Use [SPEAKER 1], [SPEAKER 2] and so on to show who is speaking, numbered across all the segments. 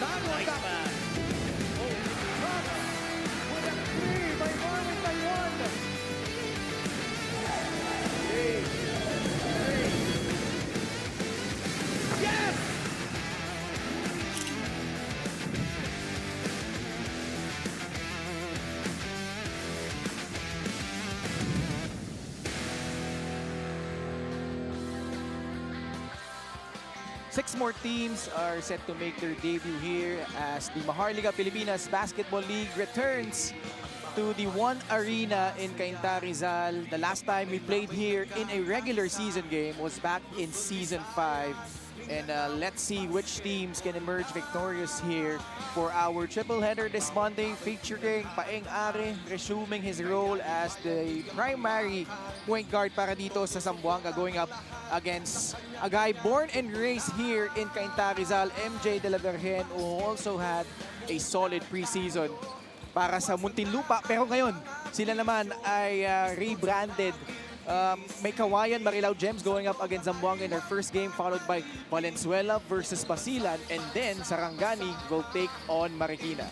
[SPEAKER 1] Nice pass.
[SPEAKER 2] With a 3 by Marlon Taiwan.
[SPEAKER 1] Yes!
[SPEAKER 2] Six more teams are set to make their debut here as the Maharlika Pilipinas Basketball League returns to the One Arena in Cainta, Rizal. The last time we played here in a regular season game was back in Season 5. And let's see which teams can emerge victorious here for our triple header this Monday, featuring Paeng Are resuming his role as the primary point guard para dito sa Zamboanga, going up against a guy born and raised here in Cainta, Rizal, MJ De La Virgen, who also had a solid preseason para sa Muntinlupa. Pero ngayon, sila naman ay rebranded. Meycauayan, Marilao Gems going up against Zamboanga in their first game, followed by Valenzuela versus Basilan, and then Sarangani will take on Marikina.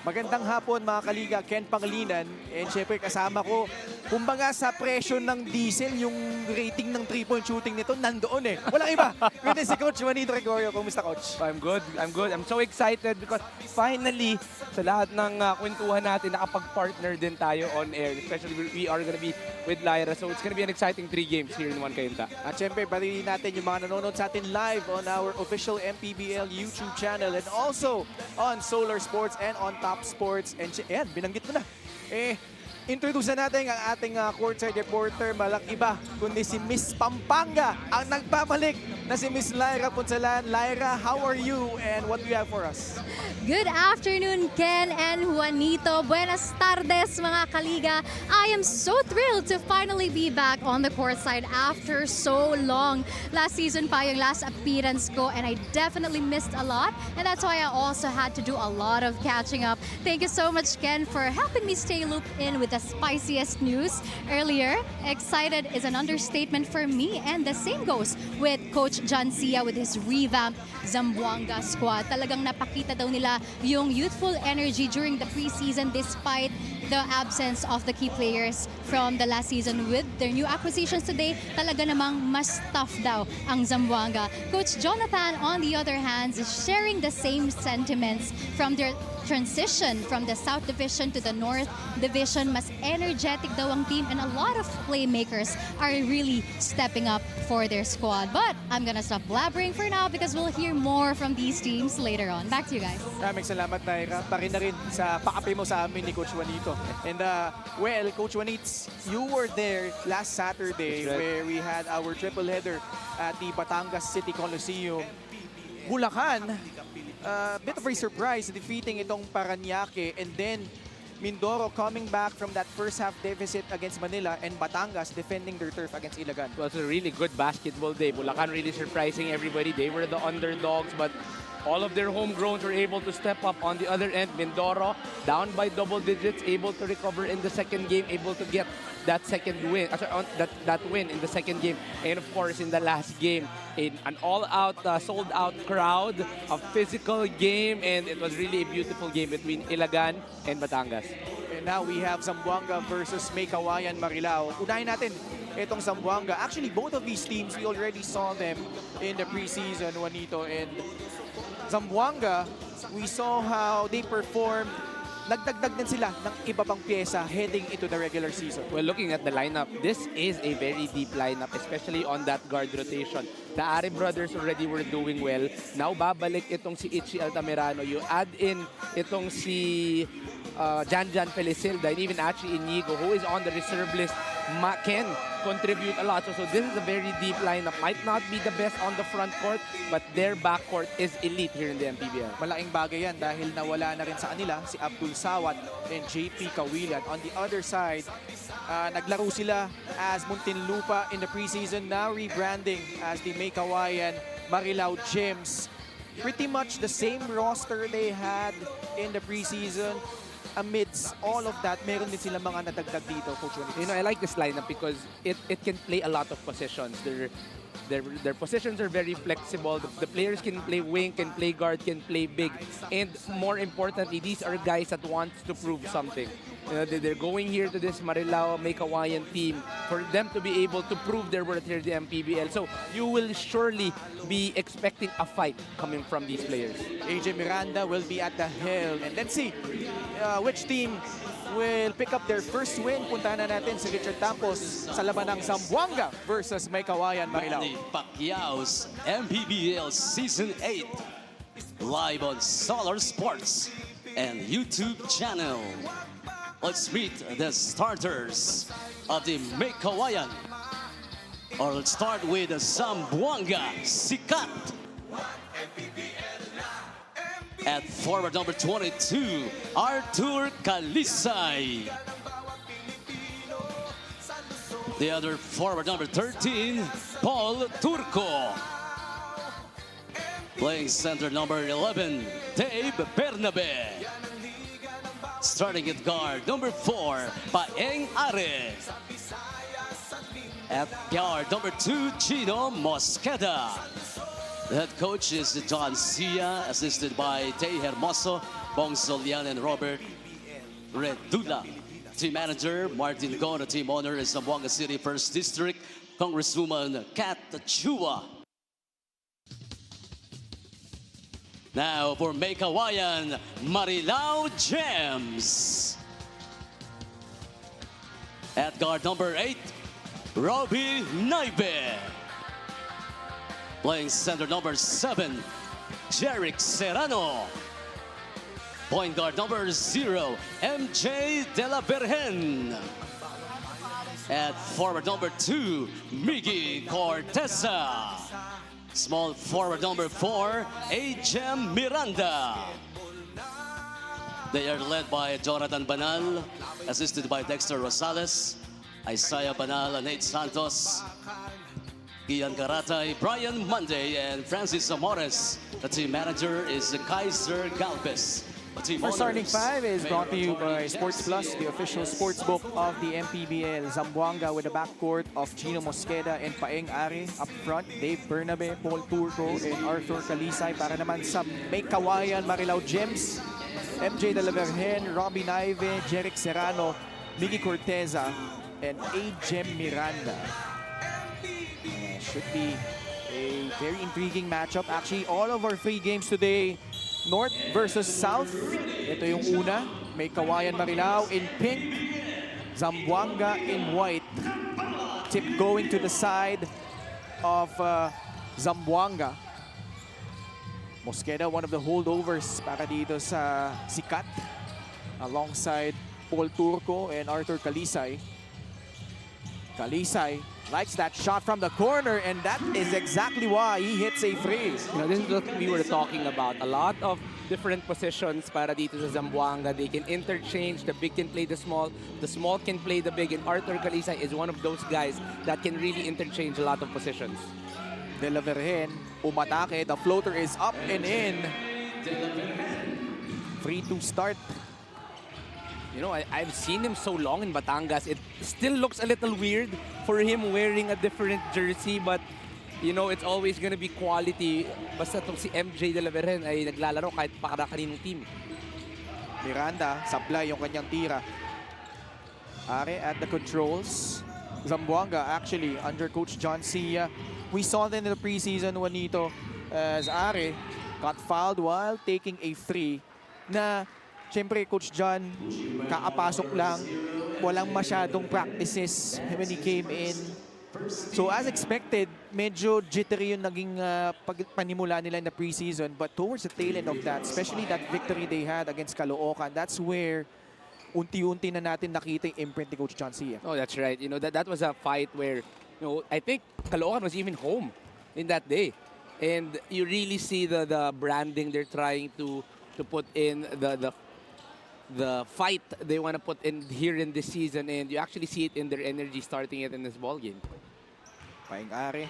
[SPEAKER 2] Magandang hapon mga kaliga, Ken Panglinan, and syempre kasama ko, kumbaga sa presyo ng diesel, yung rating ng 3-point shooting nito nandoon eh. Walang iba. Kundi si Coach Juanito Gregorio. Kumusta, Coach?
[SPEAKER 3] I'm good. I'm so excited because finally, sa lahat ng kwentuhan natin, nakapag-partner din tayo on air. Especially we are gonna be with Lyra. So it's gonna be an exciting 3 games here in One Cainta.
[SPEAKER 2] At syempre, baliin natin yung mga nanonood sa atin live on our official MPBL YouTube channel and also on Solar Sports and on Top Sports. And ayan, binanggit mo na. Introduce na natin ang ating courtside reporter, malang iba, kundi si Miss Pampanga, ang nagbabalik na si Miss Lyra Punsalan. Lyra, how are you and what do you have for us?
[SPEAKER 4] Good afternoon, Ken and Juanito. Buenas tardes, mga kaliga. I am so thrilled to finally be back on the courtside after so long. Last season pa yung last appearance ko and I definitely missed a lot. And that's why I also had to do a lot of catching up. Thank you so much, Ken, for helping me stay looped in with the spiciest news earlier. Excited is an understatement for me, and the same goes with Coach John Sia with his revamped Zamboanga squad. Talagang napakita daw nila yung youthful energy during the preseason despite the absence of the key players from the last season. With their new acquisitions today, talaga namang mas tough daw ang Zamboanga. Coach Jonathan, on the other hand, is sharing the same sentiments from their transition from the South Division to the North Division. Mas energetic daw ang team and a lot of playmakers are really stepping up for their squad. But I'm gonna stop blabbering for now because we'll hear more from these teams later on. Back to you guys.
[SPEAKER 2] Maraming salamat, Lyra. Pari na rin sa paapi mo sa amin ni Coach Juanito. And well, Coach Juanits, you were there last Saturday where we had our triple header at the Batangas City Coliseum. Bulacan, bit of a surprise defeating itong Parañaque, and then Mindoro coming back from that first half deficit against Manila, and Batangas defending their turf against Ilagan.
[SPEAKER 3] It was a really good basketball day. Bulacan really surprising everybody. They were the underdogs, but all of their homegrowns were able to step up. On the other end, Mindoro down by double digits, able to recover in the second game, able to get that second win, that win in the second game. And of course, in the last game, in an all-out, sold-out crowd, a physical game, and it was really a beautiful game between Ilagan and Batangas.
[SPEAKER 2] And now we have Zamboanga versus Meycauayan Marilao. Unahin natin itong Zamboanga. Actually, both of these teams, we already saw them in the preseason, Juanito. And Zamboanga, we saw how they performed. Nagdagdag din sila ng iba pang pyesa heading into the regular season.
[SPEAKER 3] Well, looking at the lineup, this is a very deep lineup, especially on that guard rotation. The Are brothers already were doing well. Now, babalik itong si Itchy Altamirano. You add in itong si Janjan Felicilda and even actually Inigo, who is on the reserve list, can contribute a lot. So this is a very deep lineup. Might not be the best on the front court, but their backcourt is elite here in the MPBL.
[SPEAKER 2] Malaking bagay yan dahil nawala na rin sa kanila si Abdul Sawat and JP Kawilan. On the other side, naglaro sila as Muntinlupa in the preseason, now rebranding as the Meycauayan Marilao Gems. Pretty much the same roster they had in the preseason. amidst all of that, meron din silang mga nadagdag dito, Coach Juanito.
[SPEAKER 3] You know, I like this lineup because it can play a lot of positions. Their positions are very flexible. The players can play wing, can play guard, can play big. And more importantly, these are guys that want to prove something. You know, they're going here to this Marilao Meycauayan team for them to be able to prove their worth here in the MPBL. So you will surely be expecting a fight coming from these players.
[SPEAKER 2] AJ Miranda will be at the helm. And let's see which team will pick up their first win. Puntahan na natin si Richard Campos sa laban ng Zamboanga versus Meycauayan Marilao.
[SPEAKER 5] Manny Pacquiao's MPBL Season 8 live on Solar Sports and YouTube channel. Let's meet the starters of the Meycauayan. Or let's start with Zamboanga, 𝐒𝐏𝐋𝐔𝐒. At forward number 22, Arthur Calisay. The other forward number 13, Paul Turco. Playing center number 11, Dave Bernabe. Starting at guard number 4, Paeng Are. At guard number 2, Gino Mosqueda. The head coach is John Sia, assisted by Tay Hermoso, Bong Solian, and Robert Redula. Team manager, Martin Go. The team owner is Zamboanga City 1st District, Congresswoman Kat Chua. Now for Meycauayan, Marilao Gems. At guard number 8, Robbie Naibe. Playing center number 7, Jerick Serrano. Point guard number 0, MJ De La Virgen. At forward number 2, Miggy Corteza. Small forward number 4, H.M. Miranda. They are led by Jonathan Banal, assisted by Dexter Rosales, Isaiah Banal, Nate Santos, Ian Garatay, Brian Monday, and Francis Amores. The team manager is Kaiser Galvez.
[SPEAKER 2] Our starting five is brought to you by Sports Plus, the official sports book of the MPBL. Zamboanga with a backcourt of Gino Mosqueda and Paeng Are. Up front, Dave Bernabe, Paul Turco, and Arthur Calisay. Para naman sa Meycauayan Marilao Gems, MJ De La Virgen, Robbie Naive, Jerick Serrano, Miggy Corteza, and A.J. Miranda. Should be a very intriguing matchup. Actually, all of our 3 games today, North versus South. Ito yung una, Meycauayan Marilao in pink, Zamboanga in white. Tip going to the side of Zamboanga. Mosqueda, one of the holdovers para dito sa 𝐒𝐏𝐋𝐔𝐒, alongside Paul Turco and Arthur Calisay. Calisay likes that shot from the corner, and that is exactly why he hits a free.
[SPEAKER 3] You know, this is what we were talking about. A lot of different positions para dito sa Zamboanga. They can interchange. The big can play the small can play the big. And Arthur Calisay is one of those guys that can really interchange a lot of positions.
[SPEAKER 2] De La Virgen, umatake. The floater is up and in. Free to start.
[SPEAKER 3] You know, I've seen him so long in Batangas. It still looks a little weird for him wearing a different jersey, but you know, it's always gonna be quality. Basta itong si MJ De La Virgen ay naglalaro kahit pakada-kaninong team.
[SPEAKER 2] Miranda, sablay yung kanyang tira. Are at the controls. Zamboanga actually under Coach John Sia. We saw them in the preseason, Juanito, as Are got fouled while taking a free na siyempre, Coach John, kakapasok lang. Walang masyadong practices when he came in. So as expected, medyo jittery yung naging panimula nila in the preseason. But towards the tail end of that, especially that victory they had against Caloocan, that's where unti-unti na natin nakita yung imprint ni Coach John Sia.
[SPEAKER 3] Oh, that's right. You know, that was a fight where, you know, I think Caloocan was even home in that day. And you really see the branding they're trying to put in, the fight they want to put in here in this season, and you actually see it in their energy starting it in this ball game.
[SPEAKER 2] Paeng Are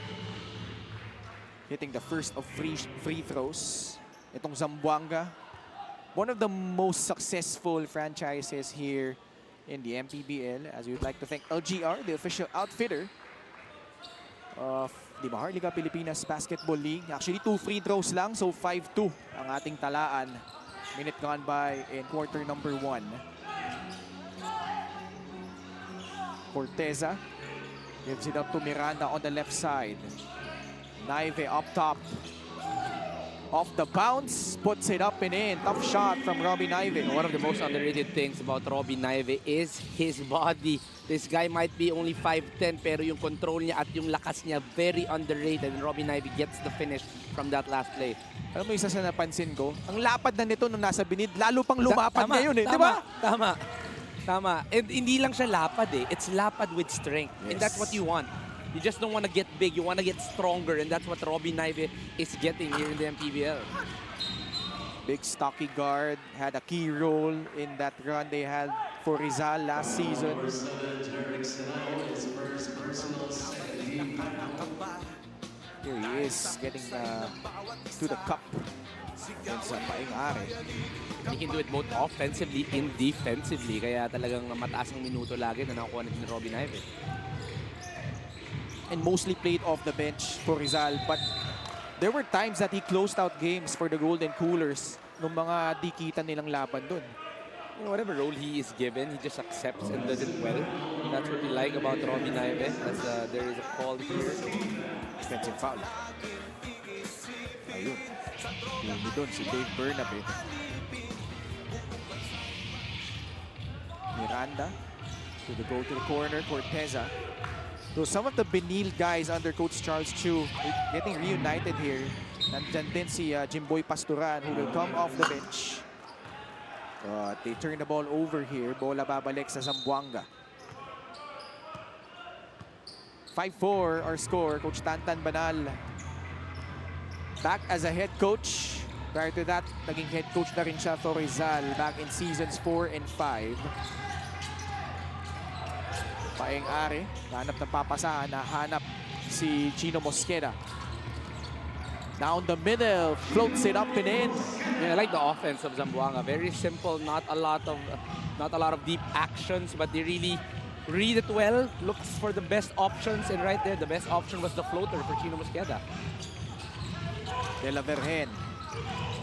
[SPEAKER 2] hitting the first of free throws. Itong Zamboanga one of the most successful franchises here in the MPBL, as we would like to thank LGR, the official outfitter of the Maharlika Pilipinas Basketball League. Actually, 2 free throws lang, so 5-2 ang ating talaan. Minute gone by in quarter number 1. Corteza gives it up to Miranda on the left side. Naive up top. Off the bounce, puts it up and in. Tough shot from Robbie Naive.
[SPEAKER 3] One of the most underrated things about Robbie Naive is his body. This guy might be only 5'10", pero yung control niya at yung lakas niya, very underrated. And Robbie Naive gets the finish from that last play.
[SPEAKER 2] Alam mo, isa sa napansin ko, ang lapad na nito nung nasa binid, lalo pang lumapad ngayon eh, di ba?
[SPEAKER 3] Tama. And hindi lang siya lapad eh. It's lapad with strength.
[SPEAKER 2] Yes.
[SPEAKER 3] And that's what you want. You just don't want to get big. You want to get stronger. And that's what Robbie Naive is getting here in the MPBL.
[SPEAKER 2] Big stocky guard, had a key role in that run they had for Rizal last season. Here he is, getting to the cup. It's Paing-Are.
[SPEAKER 3] He can do it both offensively and defensively. Kaya talagang mataas ang minuto lagi na nakuha ni Robbie Naive.
[SPEAKER 2] And mostly played off the bench for Rizal, but there were times that he closed out games for the Golden Coolers nung mga di kita nilang laban dun.
[SPEAKER 3] You know, whatever role he is given, he just accepts and does it well. That's what we like about Robbie Naive, as there is a call here.
[SPEAKER 2] Defensive foul. Ayun. Hindi dun si Dave Bernabe. Miranda to the corner, Corteza. So some of the Benil guys under Coach Charles Chu getting reunited here. Nandyan din si Jimboy Pasturan, who will come off the bench. They turn the ball over here. Bola babalik sa Zamboanga. 5-4 our score. Coach Tantan Banal back as a head coach. Prior to that, naging head coach na rin siya for Rizal back in seasons 4 and 5. Paing-Are, hanap ng papasahan, nahanap si Chino Mosqueda. Down the middle, floats it up and in.
[SPEAKER 3] Yeah, I like the offense of Zamboanga. Very simple, not a lot of deep actions, but they really read it well, looks for the best options, and right there, the best option was the floater for Chino Mosqueda.
[SPEAKER 2] De La Vergen,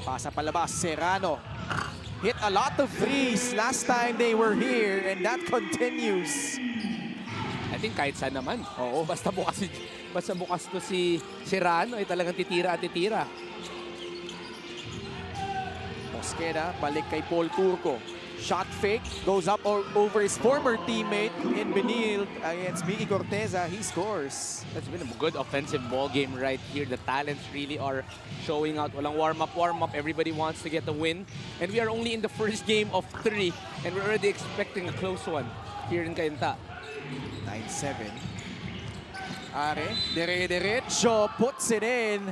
[SPEAKER 2] pasa palabas, Serrano. Hit a lot of threes last time they were here, and that continues.
[SPEAKER 3] I think kahit saan naman. Oo, basta bukas to si Serrano ay talagang titira at titira.
[SPEAKER 2] Mosqueda, balik kay Paul Turco. Shot fake, goes up over his former teammate in Benil against Mickey Corteza. He scores.
[SPEAKER 3] That's been a good offensive ball game right here. The talents really are showing out. Walang warm up. Everybody wants to get the win. And we are only in the first game of 3, and we're already expecting a close one here in Cainta.
[SPEAKER 2] 9-7. Are, dire-diretso, puts it in.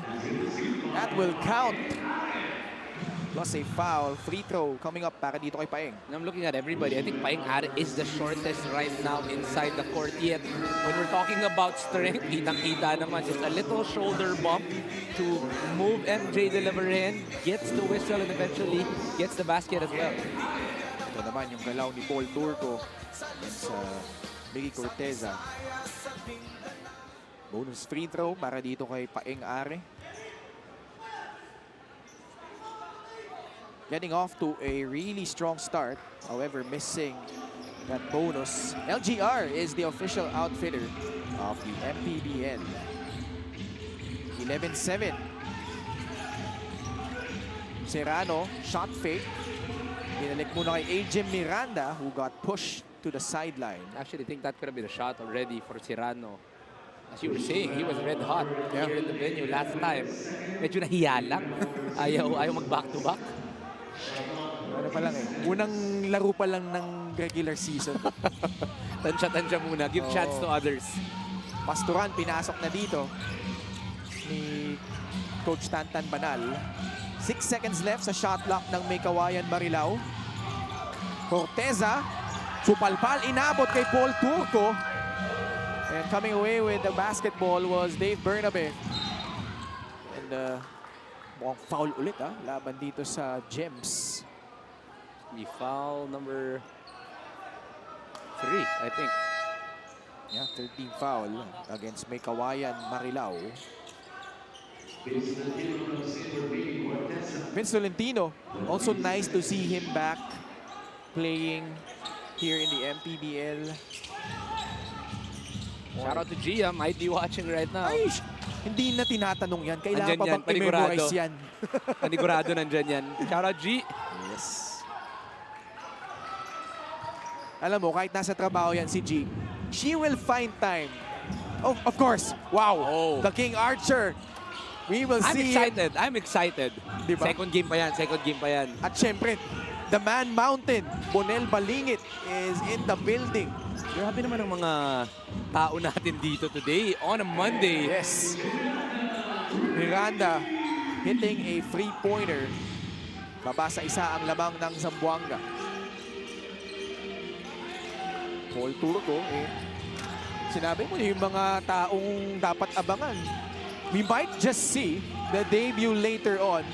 [SPEAKER 2] That will count. Plus a foul, free throw coming up para dito kay Paeng.
[SPEAKER 3] And I'm looking at everybody. I think Paing-Are is the shortest right now inside the court. Yet, when we're talking about strength, kitang-kita naman. Just a little shoulder bump to move MJ De La Vergen, gets the whistle, and eventually gets the basket as well.
[SPEAKER 2] Ito naman yung galaw ni Paul Turco sa Mickey Corteza. Bonus free throw para dito kay Paeng-Are. Getting off to a really strong start, however missing that bonus. LGR is the official outfitter of the MPBL. 11-7. Serrano, shot fake. Binalik muna kay AJ Miranda, who got pushed to the sideline.
[SPEAKER 3] Actually, I think that could have been a shot already for Serrano. As you were saying, he was red hot here in the venue last time. Medyo nahiya lang. Ayaw mag-back-to-back.
[SPEAKER 2] Ano pa lang eh. Unang laro pa lang ng regular season.
[SPEAKER 3] Tansya muna. Give chance to others.
[SPEAKER 2] Pasturan, pinasok na dito ni Coach Tantan Banal. 6 seconds left sa shot clock ng Meycauayan Marilao. Corteza, supalpal, inabot kay Paul Turco. And coming away with the basketball was Dave Bernabe. And mukhang foul ulit laban dito sa Gems.
[SPEAKER 3] Be foul number 3, I think.
[SPEAKER 2] Yeah, 13 foul against Meycauayan Marilao. Vince Tolentino, also nice to see him back playing here in the MPBL.
[SPEAKER 3] Shout out to Gia, might be watching right now.
[SPEAKER 2] Ay, hindi na tinatanong yan. Kailangan
[SPEAKER 3] Andyan
[SPEAKER 2] pa
[SPEAKER 3] yan,
[SPEAKER 2] bang i-memorize yan?
[SPEAKER 3] Panigurado nandyan yan. Shout out G.
[SPEAKER 2] Yes. Alam mo, kahit nasa trabaho yan si G, she will find time. Oh, of course. Wow.
[SPEAKER 3] Oh.
[SPEAKER 2] The King Archer. We will
[SPEAKER 3] I'm
[SPEAKER 2] see
[SPEAKER 3] excited. I'm excited.
[SPEAKER 2] Diba?
[SPEAKER 3] Second game pa yan. Second game pa yan.
[SPEAKER 2] At syempre, the Man Mountain, Bonel Balingit, is in the building.
[SPEAKER 3] Grabe naman ang mga tao natin dito today on a Monday.
[SPEAKER 2] Yes. Miranda hitting a three-pointer. Baba sa isa ang lamang ng Zamboanga. Paul Turco, sinabi mo yung mga taong dapat abangan. We might just see the debut later on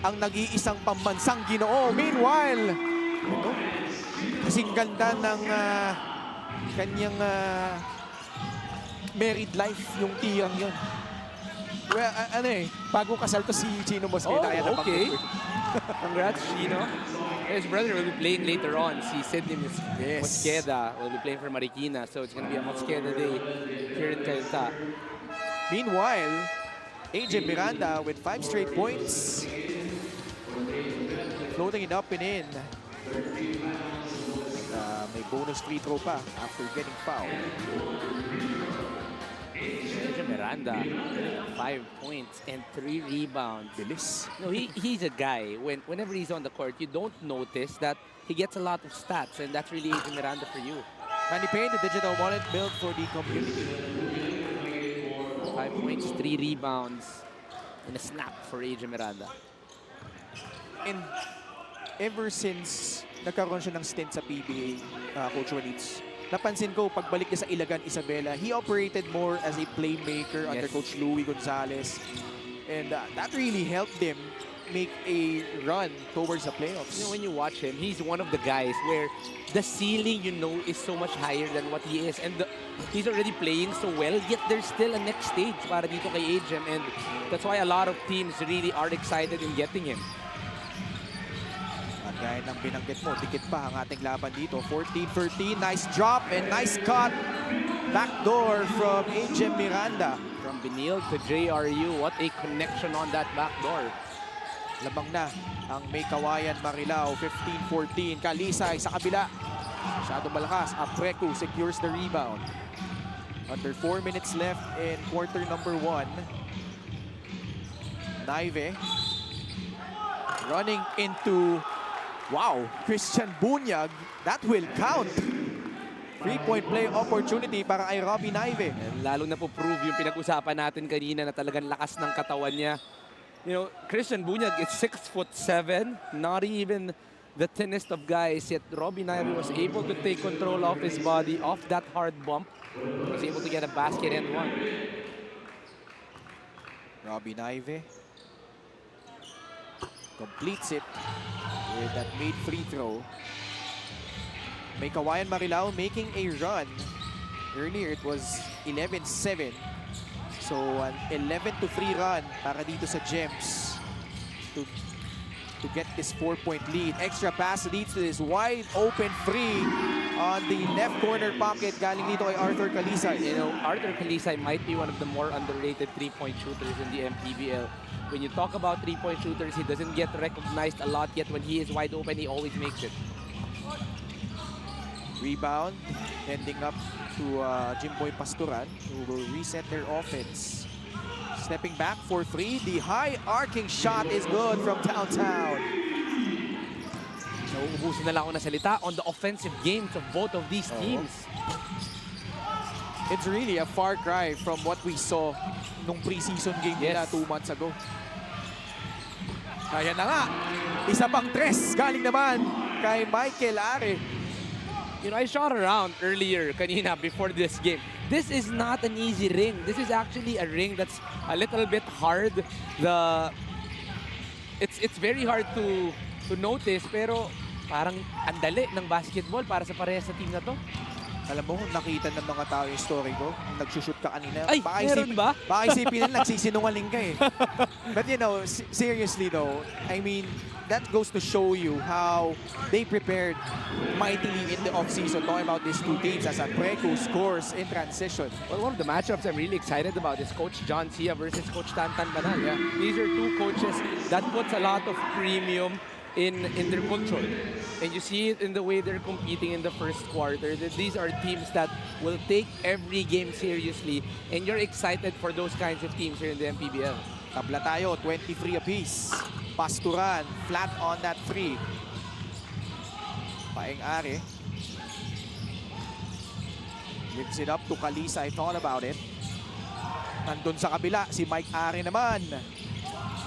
[SPEAKER 2] ang nag-iisang pambansang Ginoo. Meanwhile, kasing ganda ng kanyang married life yung tiyang yun. Well, bagong kasal to si Chino Mosqueda.
[SPEAKER 3] Oh, okay. Congrats, Chino. His brother will be playing later on. Si Sidney Mosqueda will be playing for Marikina. So it's going to be a Mosqueda day here in Cainta.
[SPEAKER 2] Meanwhile, AJ Miranda with 5 straight points. Floating it up and in. May bonus free throw pa after getting fouled.
[SPEAKER 3] AJ Miranda, 5 points and 3 rebounds.
[SPEAKER 2] Bilis.
[SPEAKER 3] No, he's a guy. Whenever he's on the court, you don't notice that he gets a lot of stats, and that's really AJ Miranda for you.
[SPEAKER 2] Manny Payne, the digital wallet built for the community.
[SPEAKER 3] 5 points, 3 rebounds, and a snap for AJ Miranda.
[SPEAKER 2] And ever since nagkaroon siya ng stint sa PBA, Coach Walits, napansin ko pagbalik niya sa Ilagan, Isabela, he operated more as a playmaker under Coach Louie Gonzalez. And that really helped him make a run towards the playoffs.
[SPEAKER 3] You know, when you watch him, he's one of the guys where the ceiling, is so much higher than what he is. And he's already playing so well, yet there's still a next stage para dito kay AJ. And that's why a lot of teams really are excited in getting him.
[SPEAKER 2] At gaya ng binanggit mo, dikit pa ang ating laban dito. 14-13, nice drop and nice cut. Backdoor from AJ Miranda.
[SPEAKER 3] From Benil to JRU, what a connection on that backdoor.
[SPEAKER 2] Labang na ang Meycauayan Marilao, 15-14. Kalisay sa kabila. Masyado malakas. Apreku secures the rebound. Under 4 minutes left in quarter number 1. Naive running into, Christian Bunyag. That will count. 3-point play opportunity para kay Robbie Naive.
[SPEAKER 3] And lalo na po prove yung pinag-usapan natin kanina na talagang lakas ng katawan niya. Christian Bunyag is 6'7", not even the thinnest of guys, yet Robbie Naive was able to take control of his body, off that hard bump. Was able to get a basket and one.
[SPEAKER 2] Robbie Naive completes it with that made free throw. Meycauayan Marilao making a run. Earlier it was 11-7. So an 11-3 run para dito sa Gems to get this 4-point lead. Extra pass leads to this wide open free on the left corner pocket galing dito kay Arthur Kalisay.
[SPEAKER 3] Arthur Kalisay might be one of the more underrated 3-point shooters in the MPBL. When you talk about 3-point shooters, he doesn't get recognized a lot, yet when he is wide open, he always makes it.
[SPEAKER 2] Rebound, ending up to Jimboy Pastoran, who will reset their offense. Stepping back for 3, the high arcing shot is good from downtown.
[SPEAKER 3] So, ubusin na lang ako na salita on the offensive games of both of these teams.
[SPEAKER 2] It's really a far cry from what we saw nung preseason game nila 2 months ago. Kaya na nga, isa pang tres galing naman kay Michael Are.
[SPEAKER 3] I shot around earlier kanina before this game. This is not an easy ring. This is actually a ring that's a little bit hard. It's very hard to notice, pero Parang andali ng basketball para sa parehas sa team na to.
[SPEAKER 2] Alam mo, nakita ng mga tao yung story ko. Nagsushoot ka kanina.
[SPEAKER 3] Ay, meron ba?
[SPEAKER 2] Baka isipin nila, nagsisinungaling ka eh. But you know, seriously though, I mean, that goes to show you how they prepared mightily in the offseason, talking about these two teams as PACQUIAO'S scores in transition.
[SPEAKER 3] Well, one of the matchups I'm really excited about is Coach John Sia versus Coach Tantan Banal. Yeah. These are two coaches that puts a lot of premium in their control. And you see it in the way they're competing in the first quarter. That these are teams that will take every game seriously. And you're excited for those kinds of teams here in the MPBL.
[SPEAKER 2] Tabla tayo, 23 apiece. Pasturan, flat on that three. Paeng-Ari. Lifts it up to Kalisa, I thought about it. Nandun sa kabila, si Meycauayan naman.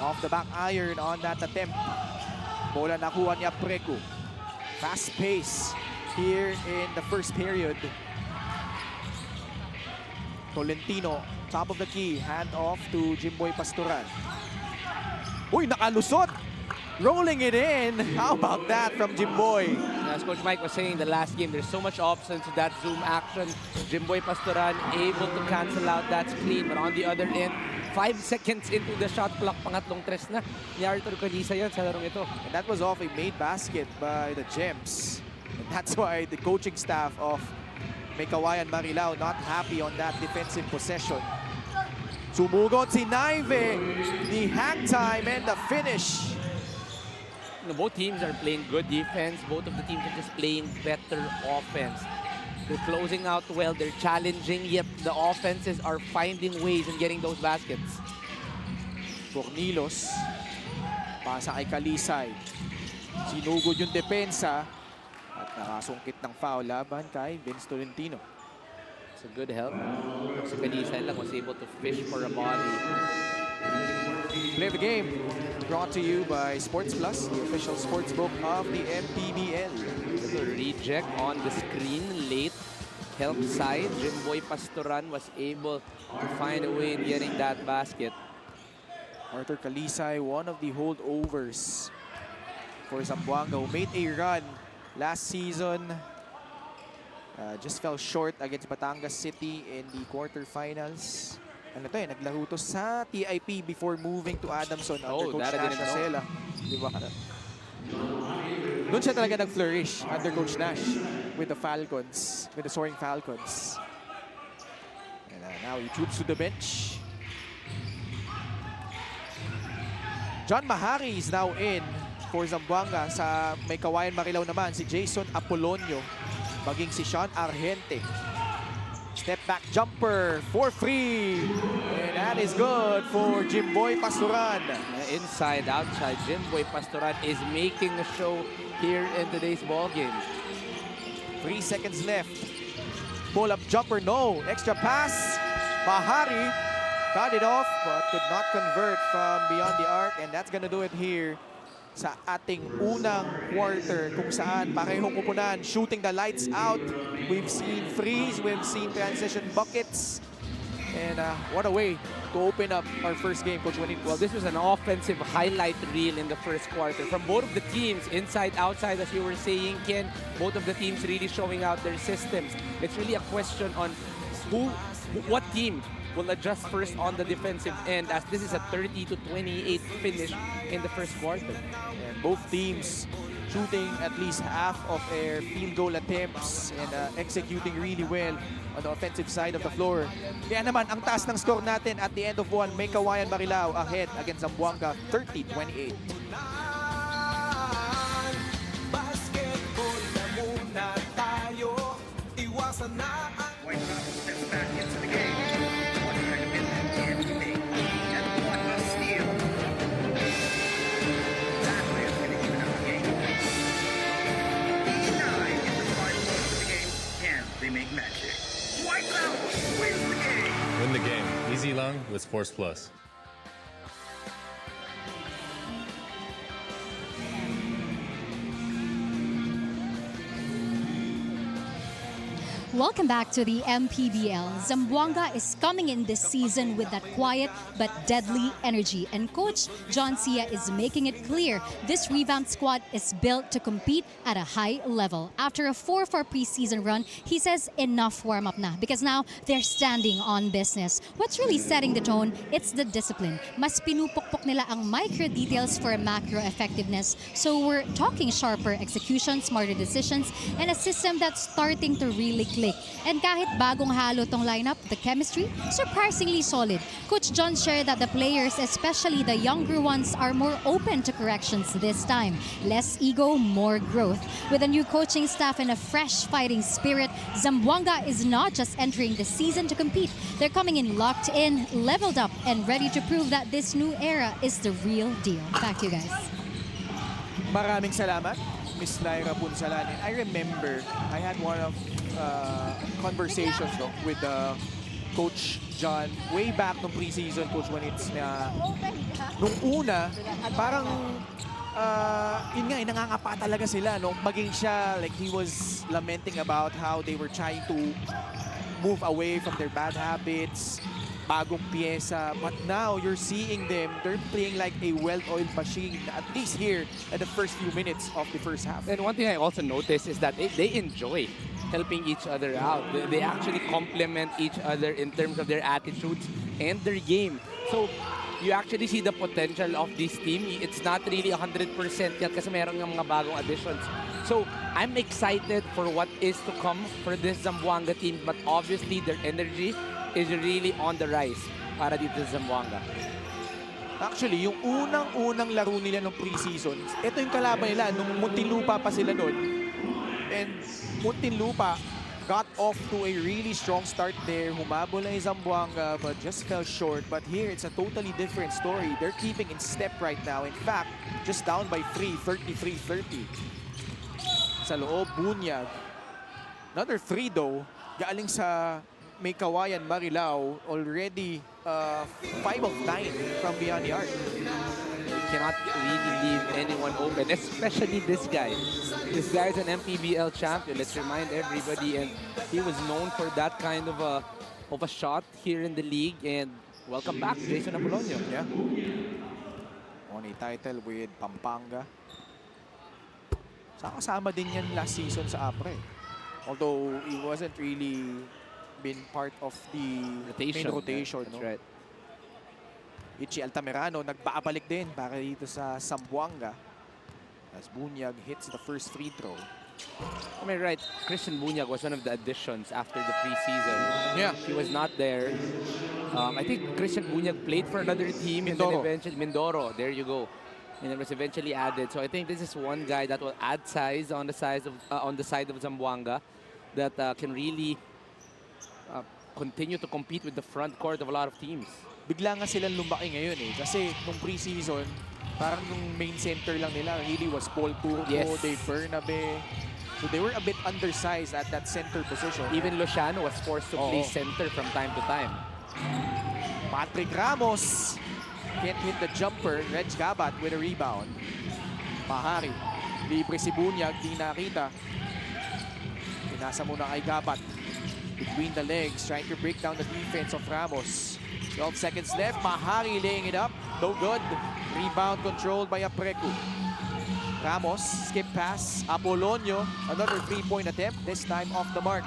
[SPEAKER 2] Off the back iron on that attempt. Bola nakuha niya Preku. Fast pace here in the first period. Tolentino, top of the key, hand off to Jimboy Pasturan. Uy, nakalusot! Rolling it in. How about that from Jimboy?
[SPEAKER 3] As Coach Mike was saying, the last game, there's so much options to that zoom action. Jimboy Pasturan able to cancel out that screen. But on the other end, 5 seconds into the shot clock, pangatlong tres na ni Arthur Kalisa yan sa larong ito.
[SPEAKER 2] And that was off a made basket by the Gems. And that's why the coaching staff of Meycauayan Marilao not happy on that defensive possession. Sumugot si Naive, the hang time and the finish.
[SPEAKER 3] You know, both teams are playing good defense. Both of the teams are just playing better offense. They're closing out well, they're challenging, yet the offenses are finding ways in getting those baskets.
[SPEAKER 2] Cornilos, pasa kay Kalisay. Sinugod yung depensa at nakasungkit ng foul laban kay Vince Tolentino.
[SPEAKER 3] It's a good help. Si Kalisa lang was able to fish for a body.
[SPEAKER 2] Play of the game brought to you by Sports Plus, the official sportsbook of the MPBL.
[SPEAKER 3] Little reject on the screen late. Help side, Jimboy Pasturan was able to find a way in getting that basket.
[SPEAKER 2] Arthur Kalisay, one of the holdovers for Zamboanga, who made a run last season. Just fell short against Batangas City in the quarterfinals. Ano to eh, naglaro to sa TIP before moving to Adamson under Coach Nash Acela. Diba? Doon siya talaga nag-flourish under Coach Nash with the Falcons, with the Soaring Falcons. And now he troops to the bench. John Mahari is now in for Zamboanga. Sa Meycauayan Marilao naman, si Jason Apolonio, maging si Sean Argente. Step back jumper for free. And that is good for Jimboy Pasturan.
[SPEAKER 3] Inside, outside, Jimboy Pasturan is making a show here in today's ball game.
[SPEAKER 2] 3 seconds left. Pull-up jumper, no. Extra pass. Mahari cut it off but could not convert from beyond the arc. And that's gonna do it here sa ating unang quarter kung saan parehong kupunan, shooting the lights out. We've seen freeze, we've seen transition buckets. And what a way to open up our first game, Coach Juanito.
[SPEAKER 3] Well, this was an offensive highlight reel in the first quarter. From both of the teams, inside, outside, as you were saying, Ken, both of the teams really showing out their systems. It's really a question on what team will adjust first on the defensive end, as this is a 30-28 finish in the first quarter.
[SPEAKER 2] And both teams shooting at least half of their field goal attempts and executing really well on the offensive side of the floor. Kaya naman, ang taas ng score natin at the end of one, Meycauayan Marilao ahead against Zamboanga, 30-28.
[SPEAKER 1] Basketball na muna tayo. Iwasan na ang White House steps back into the game. What kind of impact can he make? And what a steal. That way is going to even up the game. 89 in the final quarter of the game. Can they make magic? White House wins the game.
[SPEAKER 6] Win the game. Easy long with Sports Plus.
[SPEAKER 4] Welcome back to the MPBL. Zamboanga is coming in this season with that quiet but deadly energy. And Coach John Sia is making it clear this revamped squad is built to compete at a high level. After a 4-4 preseason run, he says enough warm-up na because now they're standing on business. What's really setting the tone? It's the discipline. Mas pinupukpok nila ang micro details for macro effectiveness. So we're talking sharper execution, smarter decisions, and a system that's starting to really click. And kahit bagong halo tong lineup, the chemistry, surprisingly solid. Coach John shared that the players, especially the younger ones, are more open to corrections this time. Less ego, more growth. With a new coaching staff and a fresh fighting spirit, Zamboanga is not just entering the season to compete. They're coming in locked in, leveled up, and ready to prove that this new era is the real deal. Back to you guys.
[SPEAKER 2] Maraming salamat, Miss Lyra Punsalanin. I remember I had one of conversations with Coach John way back nung preseason, Coach, when it's na nung una, parang yun nga, nangangapa talaga sila. No? Maging siya, like he was lamenting about how they were trying to move away from their bad habits, bagong pyesa. But now you're seeing them, they're playing like a well-oiled machine, at least here at the first few minutes of the first half.
[SPEAKER 3] And one thing I also noticed is that they enjoy helping each other out. They actually complement each other in terms of their attitudes and their game. So you actually see the potential of this team. It's not really 100% yet kasi meron ng mga bagong additions. So I'm excited for what is to come for this Zamboanga team, but obviously their energy is really on the rise para dito sa Zamboanga.
[SPEAKER 2] Actually, yung unang-unang laro nila ng preseason, ito yung kalaban nila nung Muntinlupa pa sila nun. And Muntinlupa got off to a really strong start there. Humabol na yung Zamboanga but just fell short. But here, it's a totally different story. They're keeping in step right now. In fact, just down by 3, 33-30. Sa loob, Bunyag. Another 3 though, galing sa Meycauayan, Marilao, already 5 of 9 from beyond the arc.
[SPEAKER 3] You cannot really leave anyone open, especially this guy. This guy is an MPBL champion. Let's remind everybody, and he was known for that kind of a shot here in the league. And welcome back, Jason Apolonio.
[SPEAKER 2] Yeah. On a title with Pampanga. Kasama din yan last season sa APRE. Although he wasn't really been part of the main rotation.
[SPEAKER 3] That's
[SPEAKER 2] no?
[SPEAKER 3] right.
[SPEAKER 2] Ichi Altamirano nagbabalik din para dito sa Zamboanga as Bunyag hits the first free throw.
[SPEAKER 3] I mean, right, Christian Bunyag was one of the additions after the preseason.
[SPEAKER 2] Yeah.
[SPEAKER 3] He was not there. I think Christian Bunyag played for another team.
[SPEAKER 2] Mindoro.
[SPEAKER 3] And then eventually, Mindoro, there you go. And it was eventually added. So I think this is one guy that will add size on the side of Zamboanga that can really continue to compete with the front court of a lot of teams.
[SPEAKER 2] Bigla nga silang lumaki ngayon eh. Kasi nung preseason, parang nung main center lang nila really was Paul Turco, Dave Bernabe. So they were a bit undersized at that center position.
[SPEAKER 3] Even Luciano was forced to play center from time to time.
[SPEAKER 2] Patrick Ramos can't hit the jumper. Reg Gabat with a rebound. Mahari. Libre si Bunyag, di nakita. Pinasa muna kay Gabat. Between the legs, trying to break down the defense of Ramos. 12 seconds left. Mahari laying it up. No good. Rebound controlled by Apreku. Ramos, skip pass. Apolonio, another 3-point attempt. This time off the mark.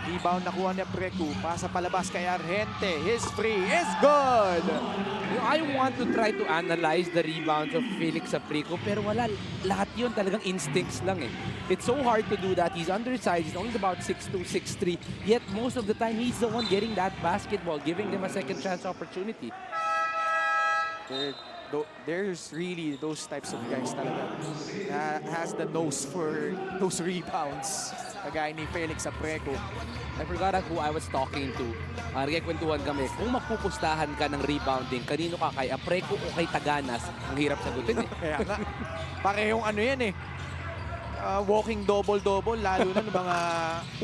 [SPEAKER 2] Rebound nakuha ni Apreku. Pasa palabas kay Argente. His free is good!
[SPEAKER 3] I want to try to analyze the rebounds of Felix Apreco, pero wala. Lahat yun talagang instincts lang eh. It's so hard to do that. He's undersized. He's only about 6'2", 6'3". Yet most of the time, he's the one getting that basketball, giving them a second chance opportunity.
[SPEAKER 2] There's really those types of guys talaga na has the nose for those rebounds. Kagaya ni Felix Apreco.
[SPEAKER 3] I forgot who I was talking to. Nagkikwentuhan kami, kung magpupustahan ka ng rebounding, kanino ka, kay Apreco o kay Taganas? Ang hirap sagutin eh.
[SPEAKER 2] Kaya nga, parehong ano yan eh. walking double-double, lalo na ng mga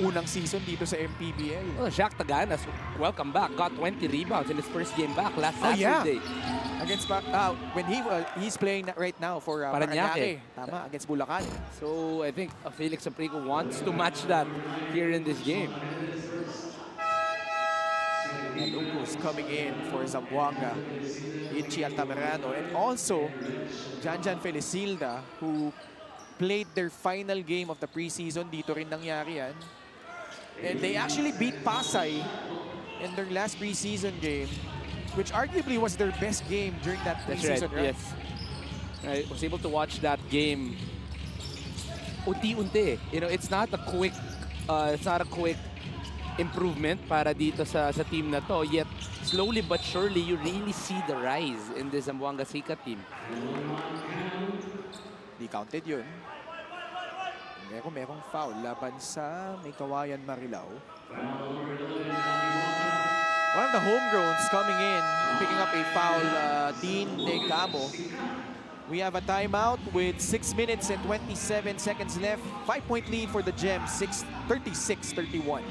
[SPEAKER 2] unang season dito sa MPBL.
[SPEAKER 3] Well, Jacques Taganas, welcome back. Got 20 rebounds in his first game back last
[SPEAKER 2] Oh, yeah.
[SPEAKER 3] Saturday.
[SPEAKER 2] Against when he's playing right now for
[SPEAKER 3] Paranaque.
[SPEAKER 2] Tama, against Bulacan.
[SPEAKER 3] So I think Felix Aprico wants to match that here in this game.
[SPEAKER 2] And Ungos coming in for Zamboanga, Itchy Altamirano, and also Janjan Felicilda, who played their final game of the preseason. Dito rin nangyari yan. And they actually beat Pasay in their last preseason game, which arguably was their best game during that
[SPEAKER 3] That's
[SPEAKER 2] preseason
[SPEAKER 3] right,
[SPEAKER 2] run.
[SPEAKER 3] yes. I was able to watch that game unti-unti. You know, it's not a quick improvement para dito sa team na to. Yet, slowly but surely, you really see the rise in the Zamboanga Sika team.
[SPEAKER 2] Di counted yun. Merong foul laban sa Meycauayan Marilao. One of the homegrowns coming in, picking up a foul, Dean De Camo. We have a timeout with 6 minutes and 27 seconds left. 5-point lead for the Gems, 36-31.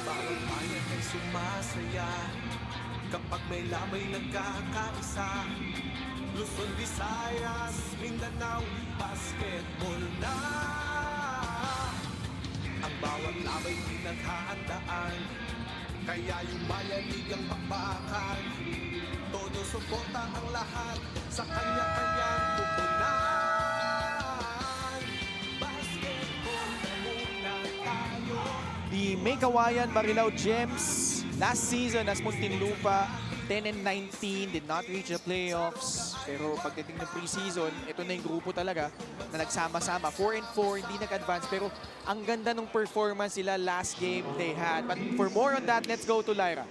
[SPEAKER 1] Bawat bayan ay sumasaya kapag may lamay nagkakaisa. Luzon, Visayas, Mindanao, basketball na. Ang bawat lamay pinaghahandaan, kaya yung mayanig ang bakbakan. Todo suporta ang lahat sa kanya-kanyang pupunan. Basketball na muna tayo.
[SPEAKER 2] The Meycauayan Marilao Gems last season as Muntinlupa 10-19, did not reach the playoffs. Pero pagdating ng preseason, ito na yung grupo talaga na nagsama-sama. 4-4, hindi nag-advance. Pero ang ganda ng performance sila last game they had. But for more on that, let's go to Lyra.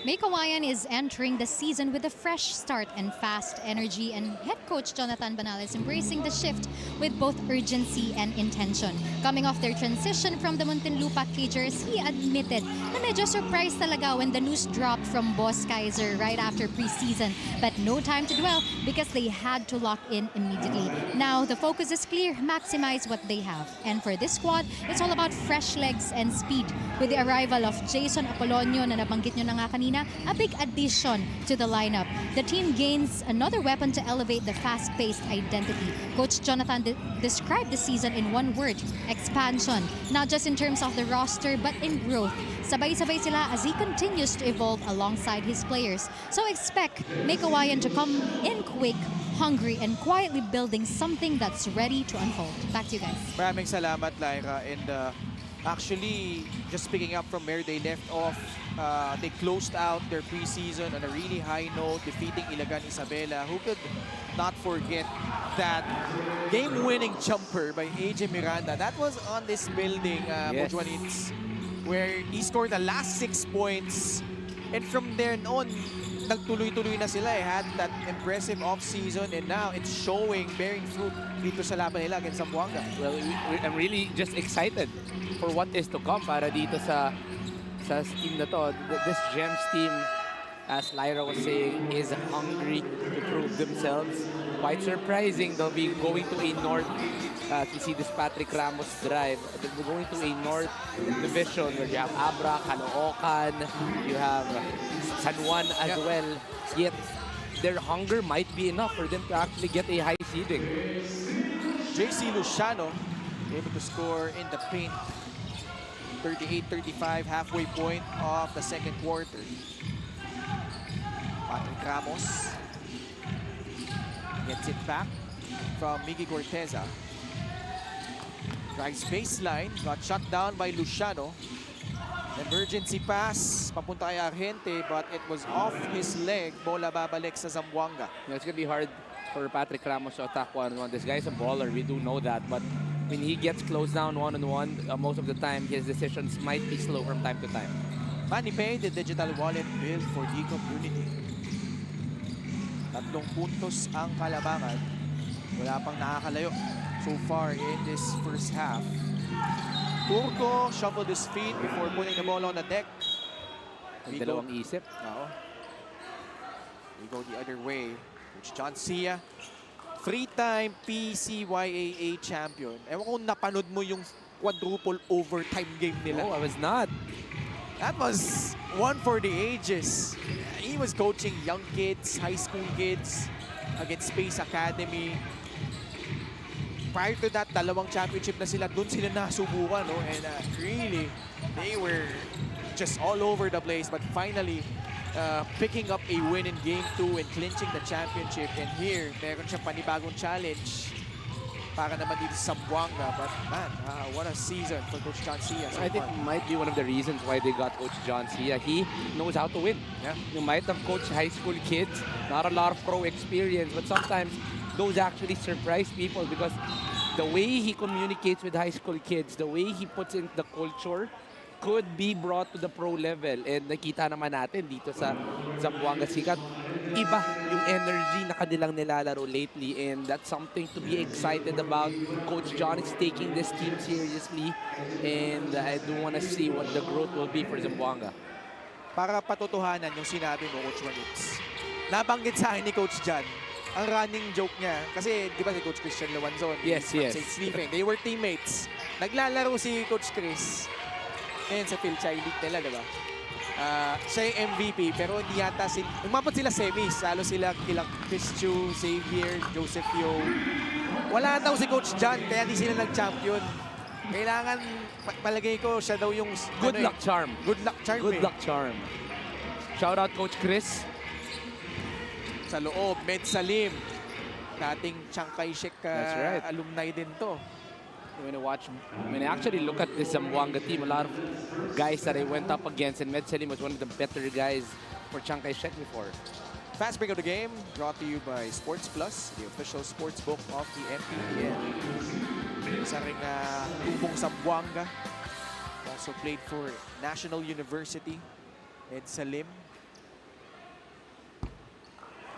[SPEAKER 4] Meycauayan is entering the season with a fresh start and fast energy, and head coach Jonathan Banales embracing the shift with both urgency and intention. Coming off their transition from the Muntinlupa Cagers, he admitted na medyo surprised talaga when the news dropped from Boss Kaiser right after preseason. But no time to dwell because they had to lock in immediately. Now, the focus is clear, maximize what they have. And for this squad, it's all about fresh legs and speed. With the arrival of Jason Apolonio na nabanggit nyo na nga kanina, a big addition to the lineup. The team gains another weapon to elevate the fast-paced identity. Coach Jonathan described the season in one word, expansion. Not just in terms of the roster, but in growth. Sabay-sabay sila as he continues to evolve alongside his players. So expect Meycauayan to come in quick, hungry, and quietly building something that's ready to unfold. Back to you guys.
[SPEAKER 2] Maraming salamat, Lyra. And actually, just picking up from where they left off, they closed out their preseason on a really high note, defeating Ilagan Isabela. Who could not forget that game-winning jumper by AJ Miranda? That was on this building,
[SPEAKER 3] Yes.
[SPEAKER 2] Mojuanits, where he scored the last 6 points. And from there on, nagtuloy-tuloy na sila. Had that impressive off-season, and now it's showing, bearing fruit dito sa laban nila against Zamboanga.
[SPEAKER 3] Well, I'm really just excited for what is to come para dito sa team na to. This Gems team, as Lyra was saying, is hungry to prove themselves. Quite surprising, they'll be going to a North, you see this Patrick Ramos drive, they'll be going to a North division where you have Abra, Caloocan, you have San Juan as well. Yet, their hunger might be enough for them to actually get a high seeding.
[SPEAKER 2] JC Luciano able to score in the paint. 38-35, halfway point of the second quarter. Patrick Ramos gets it back from Miggy Corteza. Drives baseline, got shut down by Luciano. Emergency pass, papunta kay Argente, but it was off his leg. Bola babalik sa Zamboanga.
[SPEAKER 3] It's going to be hard for Patrick Ramos to attack one-on-one. This guy's a baller, we do know that, but when he gets closed down one-on-one, most of the time, his decisions might be slow from time to time.
[SPEAKER 2] Manny Pay, the digital wallet built for the community. 3 puntos ang Kalabangan. Wala pang nakakalayo so far in this first half. Turco shuffled his feet before putting the ball on the deck.
[SPEAKER 3] Ang dalawang isip.
[SPEAKER 2] Oo. We go the other way. Coach John Sia, three-time PCYAA champion. Ewan ko kung napanood mo yung quadruple overtime game nila.
[SPEAKER 3] No, I was not.
[SPEAKER 2] That was one for the ages. He was coaching young kids, high school kids against Space Academy. Prior to that, dalawang championship na sila. Doon sila nasubukan, no? And really, they were just all over the place. But finally, picking up a win in Game 2 and clinching the championship. And here, meron siyang panibagong challenge para naman dito sa Zamboanga. But man, what a season for Coach John Sia so
[SPEAKER 3] I think
[SPEAKER 2] far.
[SPEAKER 3] might be one of the reasons why they got Coach John Sia. He knows how to win.
[SPEAKER 2] Yeah.
[SPEAKER 3] You might have coached high school kids, not a lot of pro experience, but sometimes those actually surprise people because the way he communicates with high school kids, the way he puts in the culture, could be brought to the pro level. And nakita naman natin dito sa Zamboanga Sikat, iba yung energy na kanilang nilalaro lately. And that's something to be excited about. Coach John is taking this team seriously. And I do want to see what the growth will be for Zamboanga.
[SPEAKER 2] Para patotohanan yung sinabi mo, Coach Manix. Nabanggit sa akin ni Coach John, ang running joke niya, kasi di ba si Coach Christian Lewanzon,
[SPEAKER 3] Yes, yes.
[SPEAKER 2] St. Stephen, they were teammates. Naglalaro si Coach Chris ngayon sa Philchai League nila, di ba? Siya yung MVP, pero hindi yata umabot sila semis. Lalo sila kila Chris Chu, Xavier, Joseph Yo. Wala daw si Coach John, kaya hindi sila nag-champion. Kailangan, palagay ko, siya daw yung
[SPEAKER 3] Good luck charm.
[SPEAKER 2] Good luck charm.
[SPEAKER 3] Good luck charm. Shout out Coach Chris.
[SPEAKER 2] Sa loob, Med Salim. Dating Chiang Kai-shek
[SPEAKER 3] That's right.
[SPEAKER 2] alumni din to.
[SPEAKER 3] When I actually look at this Zamboanga team, a lot of guys that I went up against, and Med Salim was one of the better guys for Chiang Kai-shek before.
[SPEAKER 2] Fast break of the game, brought to you by Sports Plus, the official sports book of the MPBL. Isa ring tubong Zamboanga. Also played for National University, Med Salim.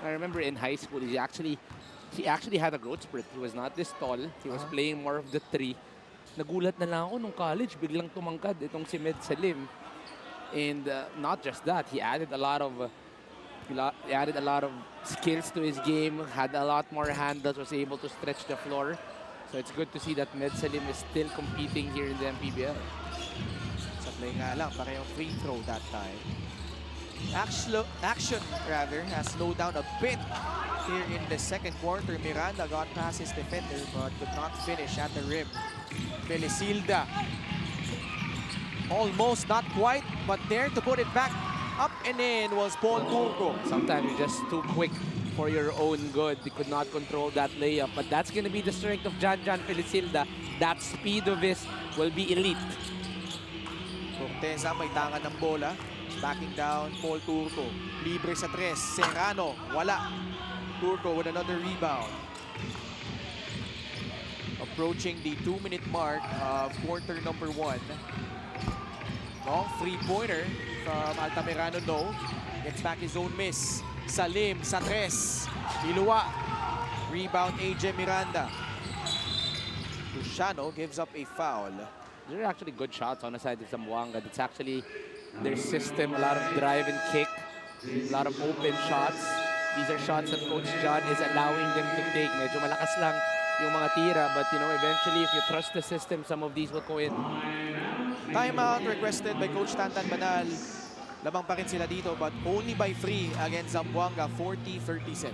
[SPEAKER 3] I remember in high school, he actually had a growth spurt. He was not this tall. He was playing more of the 3. Nagulat na lang ako nung college, biglang tumangkad itong si Med Salim. And not just that, he added a lot of skills to his game, had a lot more handles, was able to stretch the floor. So it's good to see that Med Salim is still competing here in the MPBL.
[SPEAKER 2] Sa play nga lang, parehong free throw that time. Action has slowed down a bit here in the second quarter. Miranda got past his defender but could not finish at the rim. Felicilda, almost, not quite, but there to put it back up and in was Paul Turco.
[SPEAKER 3] Sometimes you're just too quick for your own good. They could not control that layup, but that's going to be the strength of John Felicilda. That speed of his will be elite.
[SPEAKER 2] Corteza may tangan ng bola. Backing down, Paul Turco. Libre sa 3. Serrano, wala. Turco with another rebound. Approaching the 2-minute mark of quarter number 1. Long three-pointer from Altamirano, no. Gets back his own miss. Salim sa 3. Ilua. Rebound AJ Miranda. Luciano gives up a foul.
[SPEAKER 3] They're actually good shots on the side of Zamboanga. It's actually their system, a lot of drive and kick, a lot of open shots. These are shots that Coach John is allowing them to take. Medyo malakas lang yung mga tira, but you know, eventually if you trust the system, some of these will go in.
[SPEAKER 2] Timeout requested by Coach Tantan Banal. Lamang pa rin sila dito, but only by 3 against Zamboanga, 40-37.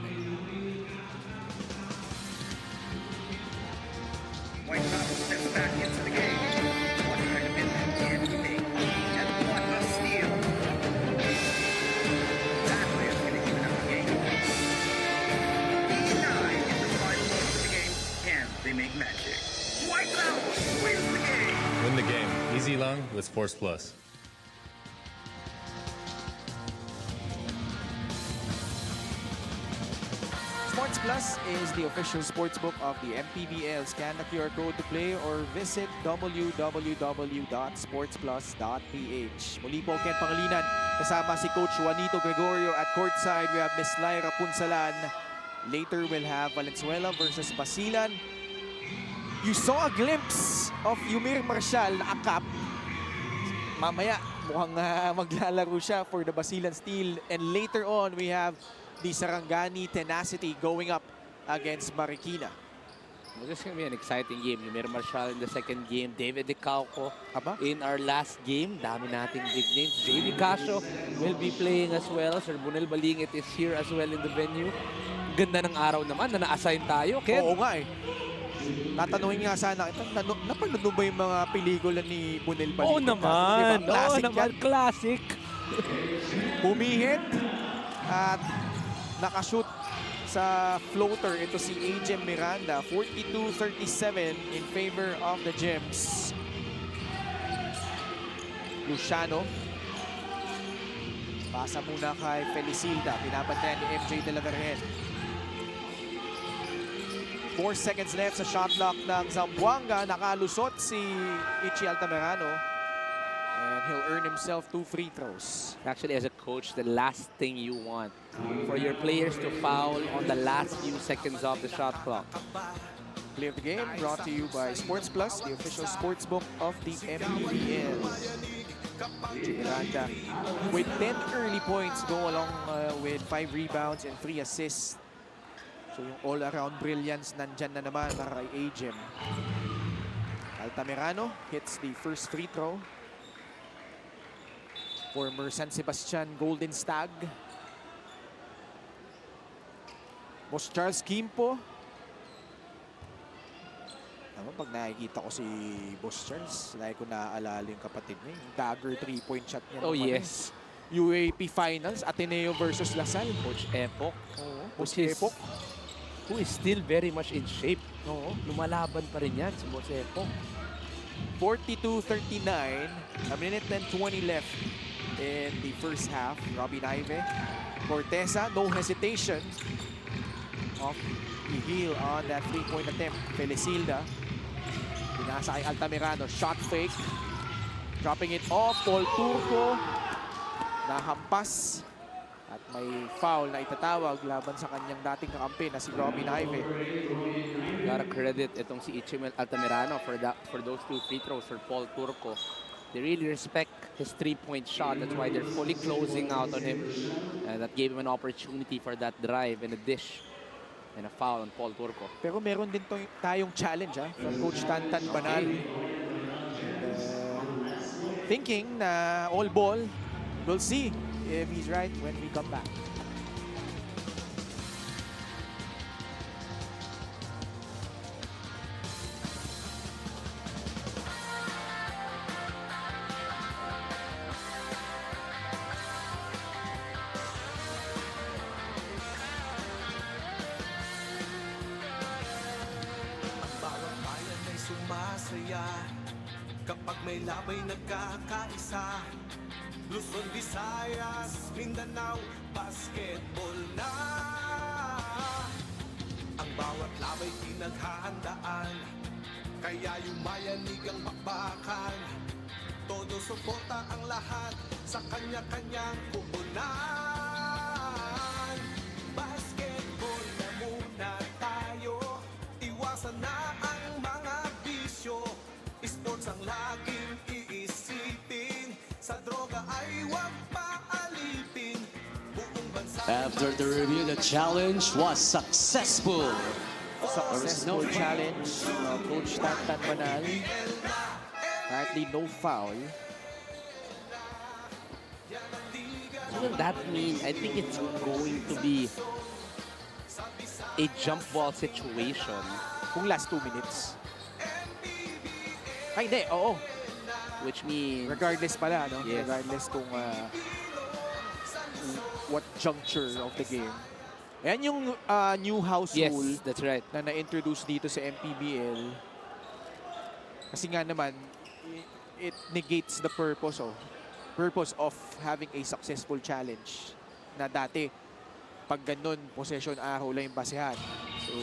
[SPEAKER 1] White House steps back into the game. What kind of impact can he make? And what a steal! That way is going to even up the game. 9 in the final moments of the game. Can they make magic? White House wins the game!
[SPEAKER 6] Win the game. Easy long with Sports Plus.
[SPEAKER 2] Sports Plus is the official sportsbook of the MPBL. Scan the QR code to play or visit www.sportsplus.ph. Muli po Ken Pangilinan, kasama si Coach Juanito Gregorio at courtside. We have Miss Lyra Punsalan. Later we'll have Valenzuela versus Basilan. You saw a glimpse of Yumir Marshall na akap. Mamaya, mukhang maglalaro siya for the Basilan Steel. And later on, we have the Sarangani Tenacity going up against Marikina.
[SPEAKER 3] This is going to be an exciting game. Yumir Marshall in the second game. David 𝐒𝐿𝐄 in our last game. Dami nating big names. JV Casio will be playing as well. Sir Bunel Balingit is here as well in the venue. Ganda ng araw naman na na-assign tayo, Ken.
[SPEAKER 2] Oo nga eh. Tatanungin nga sana kita, napanood mo ba yung mga pelikula ni Bunel Balingit?
[SPEAKER 3] Oo naman.
[SPEAKER 2] Diba? Classic
[SPEAKER 3] Oo naman.
[SPEAKER 2] yan.
[SPEAKER 3] Classic.
[SPEAKER 2] Pumihit at nakashoot sa floater. Ito si AJ Miranda. 42-37 in favor of the Gems. Luciano. Pasa muna kay Felicilda. Pinabantayan ni MJ de la Virgen. 4 seconds left sa shot clock ng Zamboanga. Nakalusot si Ichi Altamirano. And he'll earn himself 2 free throws.
[SPEAKER 3] Actually, as a coach, the last thing you want for your players to foul on the last few seconds of the shot clock.
[SPEAKER 2] Play of the game brought to you by Sports Plus, the official sportsbook of the MPBL. Miranda with 10 early points go along with 5 rebounds and 3 assists. So yung all-around brilliance nandyan na naman para kay AGEM. Altamirano hits the first free throw. Former San Sebastian Golden Stag. Boss Charles Quimpo. Pag nakikita ko si Boss Charles, lagi ko naaalala yung kapatid niya. Yung dagger 3-point shot niya.
[SPEAKER 3] Oh, yes.
[SPEAKER 2] UAP Finals, Ateneo versus Lasal.
[SPEAKER 3] Coach Epok.
[SPEAKER 2] Coach Epok.
[SPEAKER 3] Who is still very much in shape.
[SPEAKER 2] Oo.
[SPEAKER 3] Lumalaban pa rin yan si Boss Epok.
[SPEAKER 2] 42-39. A minute and 20 left in the first half. Robin Ive. Corteza, no hesitation. Off the heel on that 3-point attempt. Felicilda. Pinasa kay Altamirano. Shot fake. Dropping it off. Paul Turco. Nahampas. At may foul na itatawag laban sa kanyang dating kakampi na si Robin Ive.
[SPEAKER 3] Gotta credit itong si Ichimel Altamirano for those 2 free throws for Paul Turco. They really respect his 3-point shot. That's why they're fully closing out on him. That gave him an opportunity for that drive and a dish. And a foul on Paul Turco.
[SPEAKER 2] Pero meron din tayong challenge from Coach Tantan Banal. Thinking na all ball. We'll see if he's right when we come back.
[SPEAKER 1] Sumasaya kapag may labay nagkakaisa. Luzon, Visayas, Mindanao, basketball na. Ang bawat labay pinaghahandaan, kaya yumayanig ang bakbakan. Todo suporta ang lahat sa kanya-kanyang pupunan. Basketball na muna tayo, iwasan na ang mga bisyo. Sports ang laging iisipin, sa droga ay huwag paalipin. Buong bansa.
[SPEAKER 5] After the review, the challenge was successful.
[SPEAKER 2] Successful challenge of Coach Tantan Banal. Apparently no foul.
[SPEAKER 3] What does that mean? I think it's going to be a jump ball situation.
[SPEAKER 2] Kung last 2 minutes. Ay, hindi. Oo.
[SPEAKER 3] Which means...
[SPEAKER 2] Regardless pala, no?
[SPEAKER 3] Yes.
[SPEAKER 2] Regardless kung what juncture of the game. Ayan yung new house
[SPEAKER 3] Yes,
[SPEAKER 2] rule
[SPEAKER 3] that's right.
[SPEAKER 2] na na-introduce dito sa MPBL. Kasi nga naman, it negates the purpose of having a successful challenge. Na dati, pag ganun, possession araw lang yung basehan. So,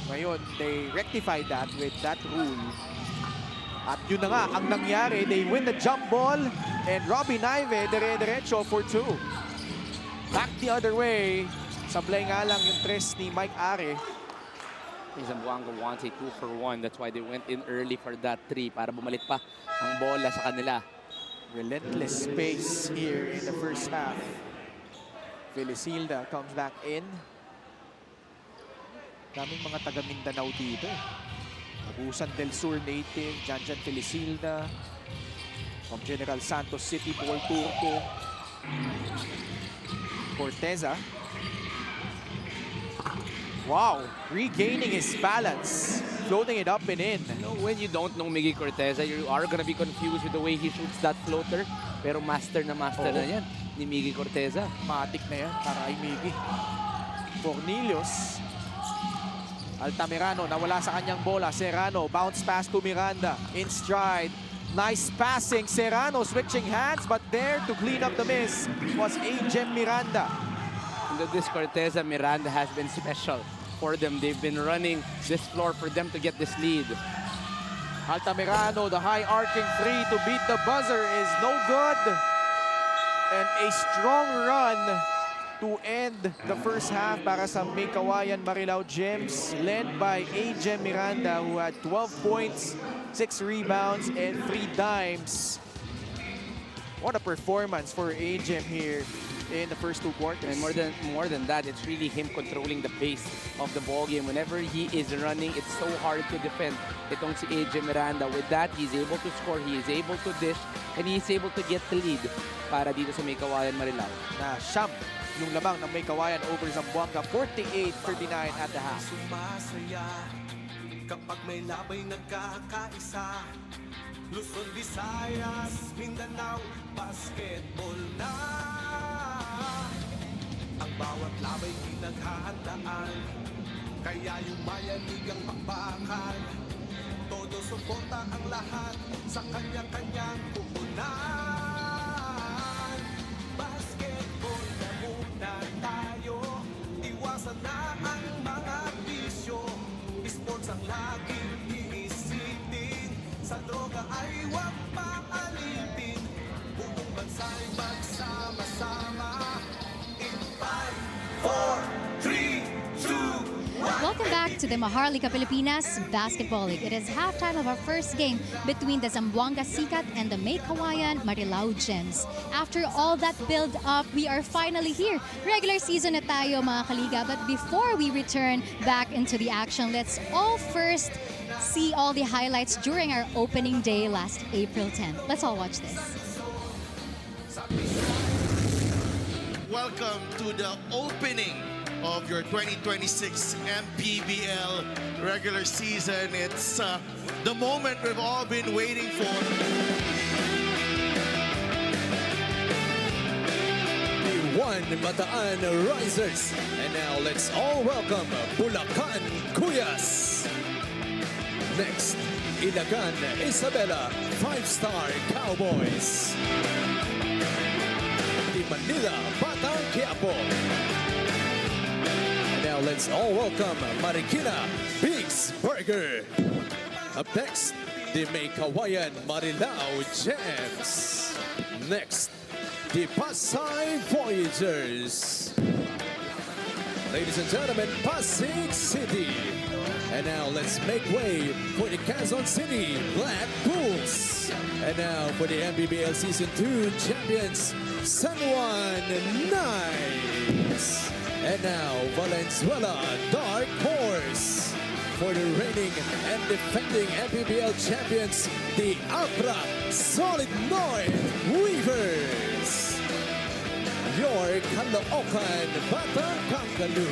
[SPEAKER 2] ngayon, they rectified that with that rule. At yun na nga, ang nangyari, they win the jump ball and Robin Ive dire-diretso for 2. Back the other way. Sablay nga lang yung tres ni Mike Are.
[SPEAKER 3] Zamboanga wants a 2-for-1. That's why they went in early for that 3 para bumalik pa ang bola sa kanila.
[SPEAKER 2] Relentless pace here in the first half. Felicilda comes back in. Daming mga taga Mindanao dito. Agusan del Sur native, Janjan Felicilda. From General Santos City, Paul Turco. Corteza. Wow, regaining his balance. Floating it up and in.
[SPEAKER 3] You know, when you don't know Miggy Corteza, you are gonna be confused with the way he shoots that floater. Pero master na yan ni Miggy Corteza.
[SPEAKER 2] Matik na yan para kay Miggy. Cornelius. Altamirano, nawala sa kanyang bola. Serrano, bounce pass to Miranda. In stride. Nice passing. Serrano switching hands, but there to clean up the miss was 𝐒𝐏𝐿 Miranda.
[SPEAKER 3] This Corteza Miranda has been special for them. They've been running this floor for them to get this lead.
[SPEAKER 2] Altamirano, the high arcing 3 to beat the buzzer is no good. And a strong run to end the first half para sa Meycauayan Marilao Gems, led by 𝐒𝐏𝐿 Miranda, who had 12 points, 6 rebounds, and 3 dimes. What a performance for 𝐒𝐏𝐿 here in the first 2 quarters.
[SPEAKER 3] And more than that, it's really him controlling the pace of the ball game. Whenever he is running, it's so hard to defend itong si 𝐒𝐏𝐿 Miranda. With that, he's able to score, he is able to dish, and he is able to get the lead para dito sa Meycauayan Marilao.
[SPEAKER 2] Na siyam yung lamang ng Meycauayan over Zamboanga, 48-39 at the half.
[SPEAKER 1] Sumasaya kapag may labay nagkakaisa. Luzon, Visayas, Mindanao, basketball na. Ang bawat labay pinaghahandaan, kaya yung mayanigang pakbakan. Todo suporta ang lahat sa kanya-kanyang pupunan. Basketball na muna tayo, iwasan na ang mga bisyo. Sports ang laging iisipin, sa droga ay huwag paalipin. Buong bansa'y magsama-sama. In 5, 4, 3, 2, 1.
[SPEAKER 4] Welcome back to the Maharlika Pilipinas Basketball League. It is halftime of our first game between the Zamboanga Sikat and the Meycauayan Marilao Gems. After all that build-up, we are finally here. Regular season na tayo, mga kaliga. But before we return back into the action, let's all first see all the highlights during our opening day last April 10th. Let's all watch this.
[SPEAKER 7] Welcome to the opening of your 2026 MPBL regular season. It's the moment we've all been waiting for.
[SPEAKER 8] The One Bataan Risers. And now let's all welcome Bulacan Cuyas. Next, Ilagan Isabela 5-Star Cowboys. The Manila Batang Quiapo. Now let's all welcome Marikina Biggs Burger. Up next, the Meycauayan Marilao Gems. Next, the Pasay Voyagers. Ladies and gentlemen, Pasig City. And now let's make way for the Quezon City Black Bulls. And now for the MPBL Season 2 champions, San Juan Knights. And now, Valenzuela Dark Horse. For the reigning and defending MPBL champions, the Abra Solid North Weavers. Your Caloocan Batang Kangalu.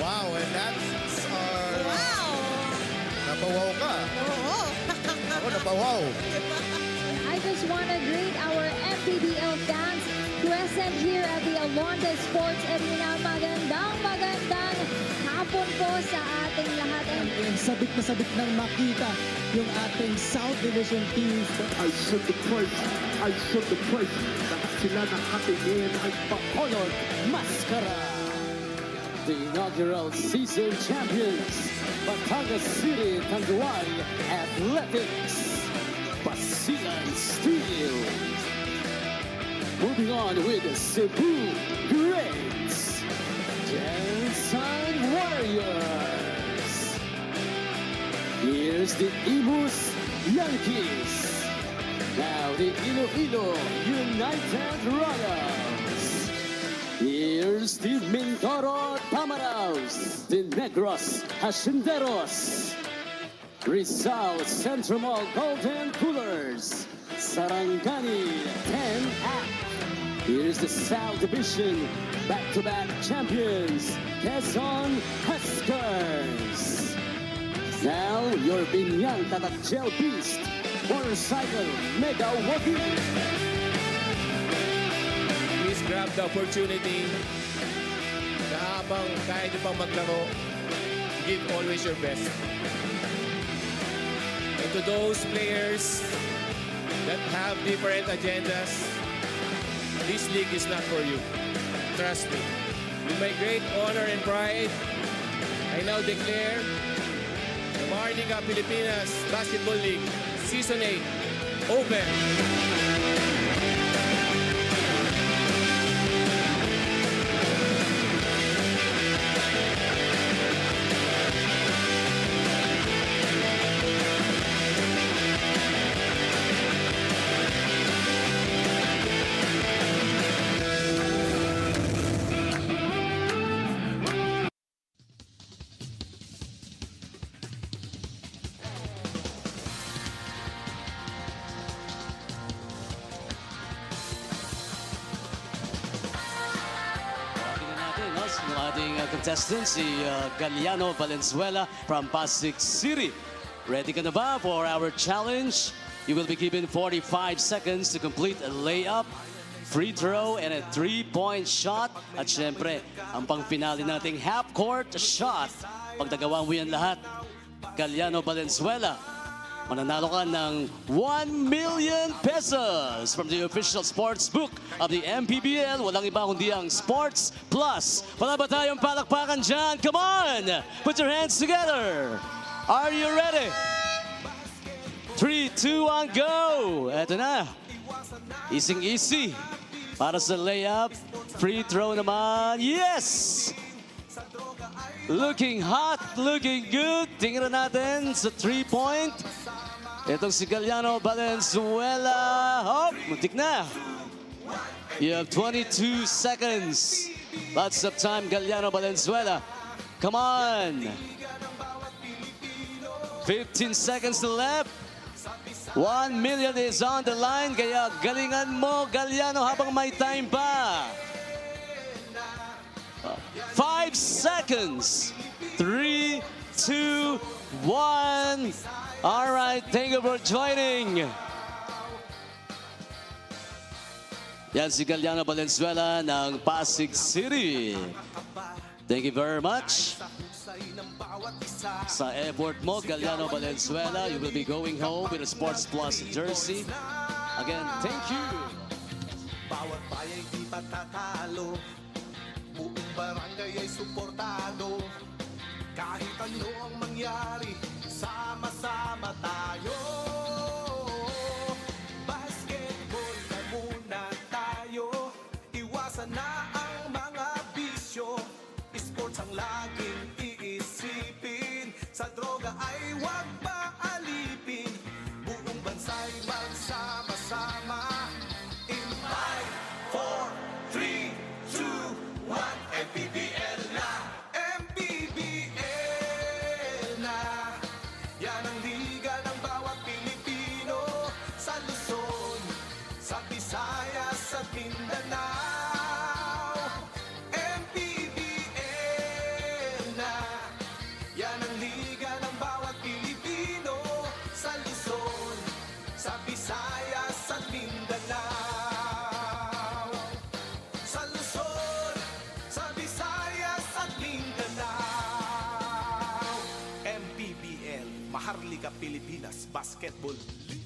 [SPEAKER 7] Wow, and that's our...
[SPEAKER 9] Wow!
[SPEAKER 7] Napawaw ka.
[SPEAKER 9] Oo.
[SPEAKER 7] Ako napawaw.
[SPEAKER 9] I just want to greet our MPBL fans present here at the Alonda Sports Arena. Magandang hapon po sa ating lahat.
[SPEAKER 10] And sabik na sabik nang makita yung ating South Division teams.
[SPEAKER 11] I should the place. Lahat sila nakatingin ay
[SPEAKER 10] Honor Mascara.
[SPEAKER 12] The inaugural season champions, Batangas City Tanduay Athletics, Basilan Steel. Moving on with Cebu Greats, Sun Warriors. Here's the Imus Yankees. Now the Iloilo United Royals. Here's the Mindoro Tamaraws, the Negros Hacienderos. Rizal Central Mall Golden Coolers, Sarangani 10-Act. Here's the South Division, back-to-back champions, Quezon Huskers. Now, your Binyang Tatakjel Beast, motorcycle Meycauayan.
[SPEAKER 6] Please grab the opportunity na habang kaya nyo pang maglaro, give always your best. And to those players that have different agendas, this league is not for you. Trust me. With my great honor and pride, I now declare the Maharlika Pilipinas Basketball League Season 8 open.
[SPEAKER 5] Yung ating contestant, si Galliano Valenzuela from Pasig City. Ready ka na ba for our challenge? You will be given 45 seconds to complete a layup, free throw, and a three-point shot. At syempre, ang pang-finale nating half-court shot. Pag nagawa mo yan lahat, Galliano Valenzuela, mananalo ka ng 1 million pesos from the official sports book of the MPBL. Walang iba kundi ang Sports Plus. Wala ba tayong palakpakan dyan? Come on! Put your hands together! Are you ready? 3, 2, 1, go! Eto na. Easy. Para sa layup. Free throw naman. Yes! Looking hot, looking good. Tingnan natin sa 3-point. Itong si Galliano Valenzuela. Oh, muntik na. You have 22 seconds. Lots of time, Galliano Valenzuela. Come on. 15 seconds left. 1 million is on the line. Kaya galingan mo, Galliano, habang may time pa. 5 seconds. 3, 2, 1. All right, thank you for joining. Yan si Galliano Valenzuela ng Pasig City. Thank you very much. Sa effort mo, Galliano Valenzuela, you will be going home with a Sports Plus jersey. Again, thank you.
[SPEAKER 1] Bawat bayay di patatalo, buong barangay ay suportado. Kahit ano ang mangyari, sama-sama tayo. Basketball na muna tayo, iwasan na ang mga bisyo. Sports ang laging iisipin, sa droga ay huwag paalipin. Buong bansa'y magsama-sama. In 5, 4, 3, 2, 1, MPBL na! MPBL na! Yan ang liga ng bawat Pilipino, sa Luzon, sa Visayas, sa Mindanao. MPBL na! Yan ang liga ng bawat Pilipino, sa Luzon, sa Visayas, at Mindanao. Sa Luzon, sa Visayas, at Mindanao. MPBL, Maharlika Pilipinas Basketball League.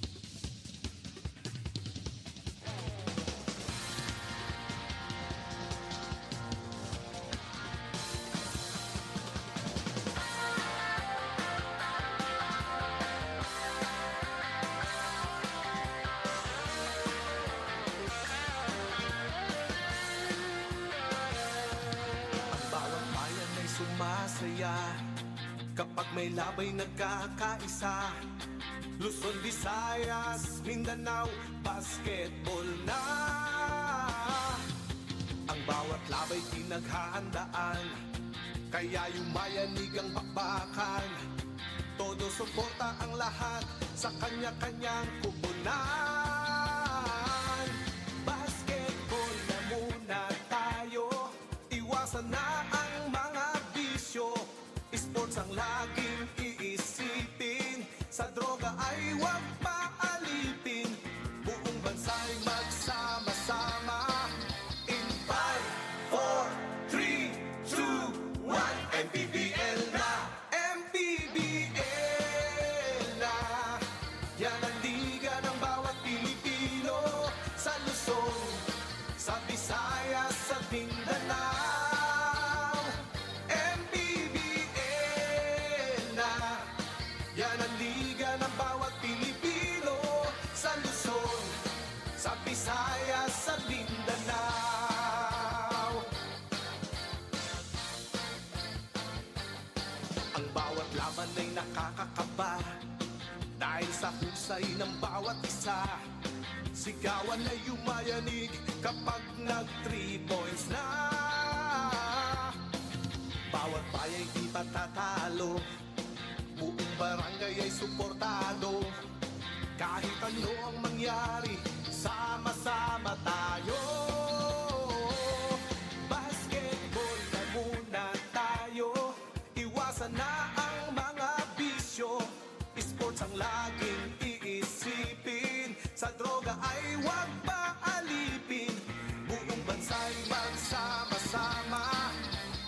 [SPEAKER 1] Ang bawat may labay nagkakaisa, Luzon, Visayas, Mindanao, basketball na. Ang bawat labay pinaghahandaan, kaya yumayanig ang bakbakan. Todo suporta ang lahat sa kanya-kanyang kupunan. Basketball na muna tayo, iwasan na ang mga bisyo. Sports ang laging iisipin, sa droga ay huwag paalipin. Buong bansa'y magsama-sama. In 5, 4, 3, 2, 1, MPBL na, MPBL na. Yan ang liga ng bawat Pilipino, sa Luzon, sa Visayas, sa Mindanao. Yan ang liga ng bawat Pilipino, sa Luzon, sa Visayas, sa Mindanao. Ang bawat laban ay nakakakaba, dahil sa husay ng bawat isa. Sigawan ay yumayanig kapag nag-3 points na. Bawat bayay di patatalo, buong barangay ay suportado. Kahit ano ang mangyari, sama-sama tayo. Basketball na muna tayo, iwasan na ang mga bisyo. Sports ang laging iisipin, sa droga ay huwag paalipin. Buong bansa'y magsama-sama.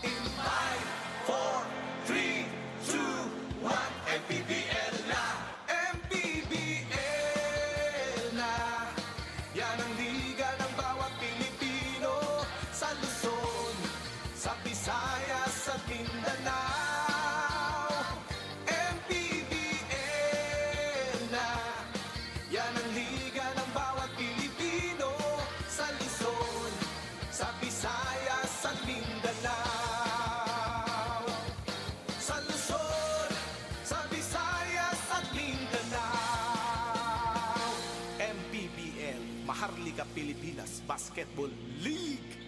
[SPEAKER 1] In 5, 4, 3, 2, 1, MPBL na, MPBL na. Yan ang liga ng bawat Pilipino, sa Luzon, sa Visayas, sa Mindanao. MPBL na. Yan ang liga ng bawat Pilipino, sa Luzon, sa Visayas, sa Mindanao. Sa Luzon, sa Visayas at Mindanao. MPBL, Maharlika Pilipinas Basketball League.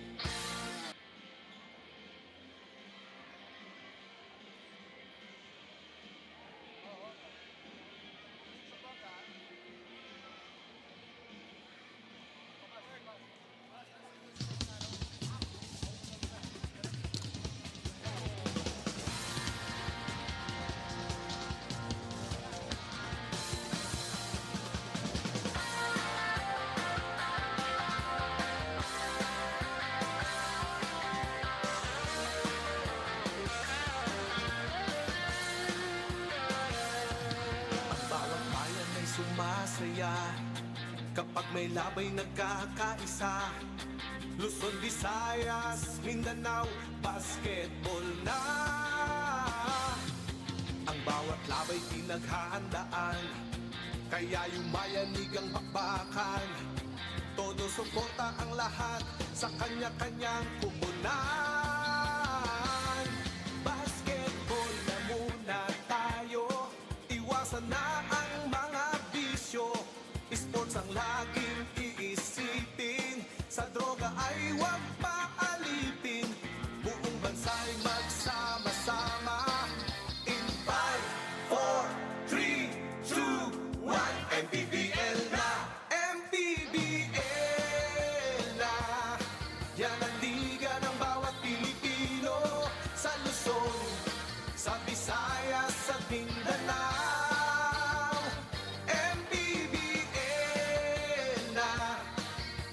[SPEAKER 1] Sumasaya kapag may labay nagkakaisa, Luzon, Visayas, Mindanao, basketball na. Ang bawat labay pinaghahandaan, kaya yumayanig ang bakbakan. Todo suporta ang lahat sa kanya-kanyang kupunan. Basketball na muna tayo, iwasan na ang mga bisyo. Sports ang laging iisipin, sa droga ay huwag paalipin. Buong bansa'y magsama-sama. In 5, 4, 3, 2, 1, MPBL na, MPBL na. Yan ang liga ng bawat Pilipino, sa Luzon, sa Visayas, sa Mindanao.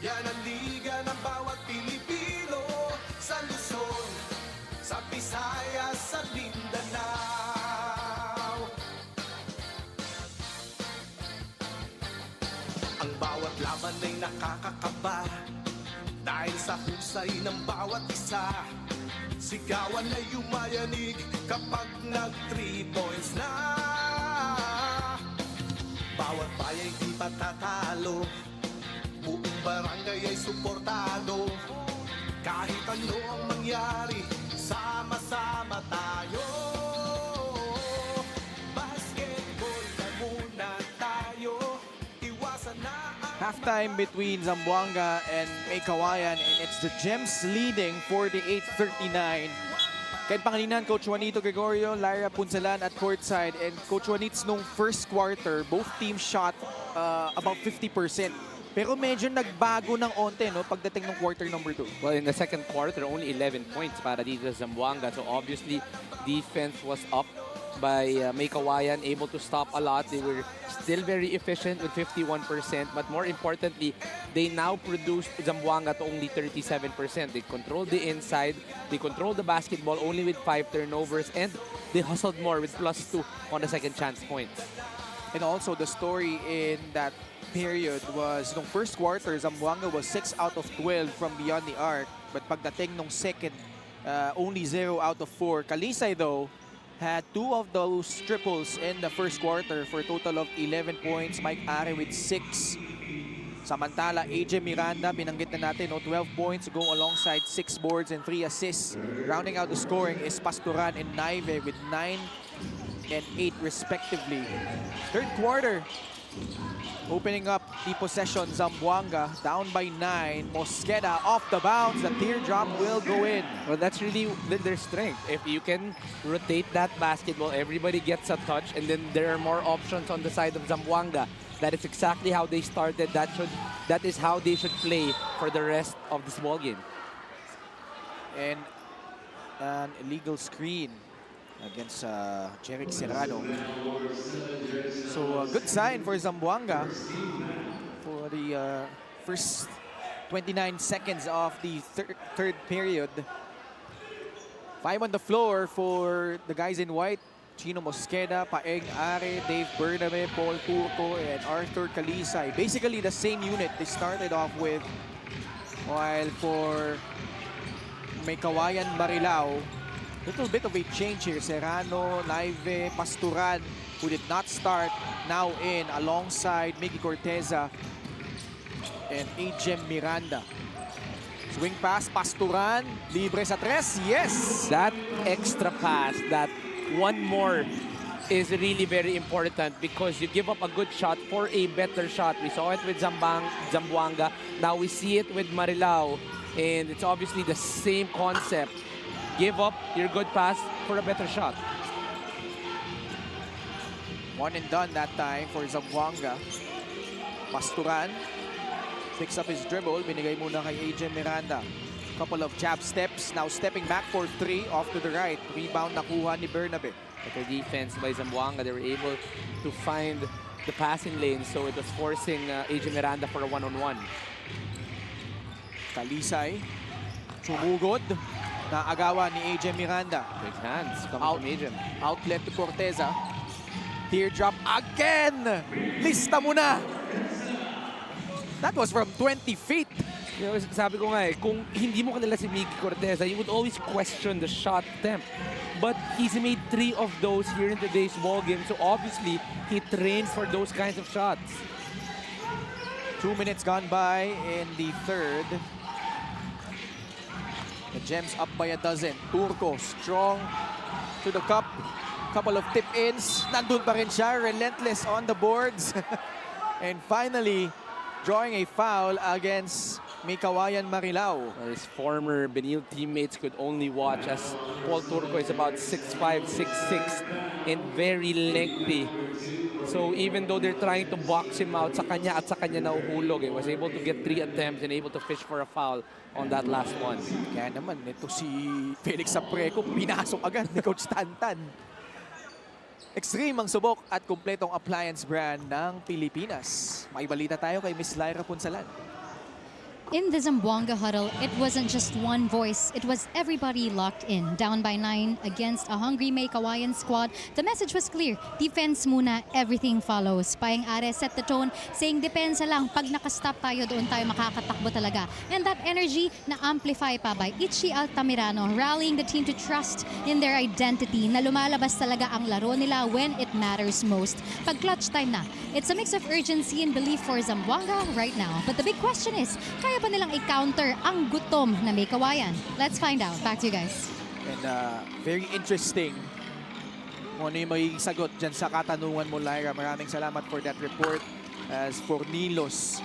[SPEAKER 1] Yan ang liga ng bawat Pilipino, sa Luzon, sa Visayas, sa Mindanao. Ang bawat laban ay nakakakaba, dahil sa husay ng bawat isa. Sigawan ay yumayanig kapag nag-3 points na. Bawat bayay di patatalo, buong barangay ay suportado. Kahit ano ang mangyari, sama-sama tayo.
[SPEAKER 2] Halftime between Zamboanga and Meycauayan, and it's the Gems leading 48-39. Ken Pangilinan, Coach Juanito Gregorio, Lyra Punsalan at courtside. And Coach Juanits, nung first quarter, both teams shot about 50%. Pero medyo nagbago ng onte, no, pagdating ng quarter number 2.
[SPEAKER 3] Well, in the second quarter, only 11 points para dito sa Zamboanga. So obviously, defense was up by Meycauayan, able to stop a lot. They were still very efficient with 51%. But more importantly, they now produced Zamboanga to only 37%. They controlled the inside. They controlled the basketball only with 5 turnovers. And they hustled more with +2 on the second chance points.
[SPEAKER 2] And also the story in that period was nung first quarter, Zamboanga was 6 out of 12 from beyond the arc. But pagdating nung second, only 0 out of 4. Kalisay though had 2 of those triples in the first quarter for a total of 11 points. Mike Are with 6. Samantala, AJ Miranda, binanggit na natin, 12 points go alongside 6 boards and 3 assists. Rounding out the scoring is Pastoran and Naive with 9 and 8 respectively. Third quarter, opening up the possession, Zamboanga down by 9. Mosqueda off the bounce. The teardrop will go in.
[SPEAKER 3] Well, that's really their strength. If you can rotate that basketball, everybody gets a touch, and then there are more options on the side of Zamboanga. That is exactly how they started. That is how they should play for the rest of this ball game.
[SPEAKER 2] And an illegal screen against Jeric Serrano. So a good sign for Zamboanga for the first 29 seconds of the third period. 5 on the floor for the guys in white. Chino Mosqueda, Paeng Are, Dave Bernabe, Paul Turco, and Arthur Kalisay. Basically the same unit they started off with. While for Meycauayan Marilao, little bit of a change here. Serrano, Naive, Pastoran, who did not start, now in alongside Miggy Corteza and AJ Miranda. Swing pass, Pastoran, libre sa 3, yes!
[SPEAKER 3] That extra pass, that one more, is really very important because you give up a good shot for a better shot. We saw it with Zamboanga. Now we see it with Marilao, and it's obviously the same concept. Give up your good pass for a better shot.
[SPEAKER 2] 1 and done that time for Zamboanga. Pastoran picks up his dribble. Binigay muna kay AJ Miranda. Couple of jab steps. Now stepping back for 3 off to the right. Rebound nakuha ni Bernabe.
[SPEAKER 3] Better defense by Zamboanga. They were able to find the passing lane, so it was forcing AJ Miranda for a one-on-one.
[SPEAKER 2] Kalisay. Sumugod. Naagawa ni AJ Miranda.
[SPEAKER 3] Big hands coming from AJ.
[SPEAKER 2] Outlet to Corteza. Teardrop again! Lista mo na! That was from 20 feet.
[SPEAKER 3] You know, sabi ko nga kung hindi mo kanila si Miggy Corteza, you would always question the shot attempt. But he's made 3 of those here in today's ball game, so obviously he trained for those kinds of shots.
[SPEAKER 2] 2 minutes gone by in the third. The Gems up by a dozen. Turco strong to the cup. Couple of tip-ins. Nandun pa rin siya. Relentless on the boards. And finally, drawing a foul against Meycauayan Marilao.
[SPEAKER 3] His former Benil teammates could only watch as Paul Turco is about 6'5", 6'6", and very lengthy. So even though they're trying to box him out, sa kanya nahuhulog. He was able to get 3 attempts and able to fish for a foul on that last one.
[SPEAKER 2] Kaya naman, ito si Felix Sapreco, pinasok agad ni Coach Tantan. Extreme ang subok at kumpletong appliance brand ng Pilipinas. May balita tayo kay Miss Lyra Punsalan.
[SPEAKER 4] In the Zamboanga huddle, it wasn't just one voice. It was everybody locked in. Down by 9 against a hungry Meycauayan squad. The message was clear. Defense muna, everything follows. Paeng Are set the tone, saying depensa lang. Pag nakastop tayo, doon tayo makakatakbo talaga. And that energy na-amplify pa by Itchy Altamirano, rallying the team to trust in their identity na lumalabas talaga ang laro nila when it matters most. Pag clutch time na, it's a mix of urgency and belief for Zamboanga right now. But the big question is, kaya pa nilang i-counter ang gutom na Meycauayan? Let's find out. Back to you guys.
[SPEAKER 2] And very interesting kung ano yung magiging sagot dyan sa katanungan mo, Lyra. Maraming salamat for that report. As for Nilos,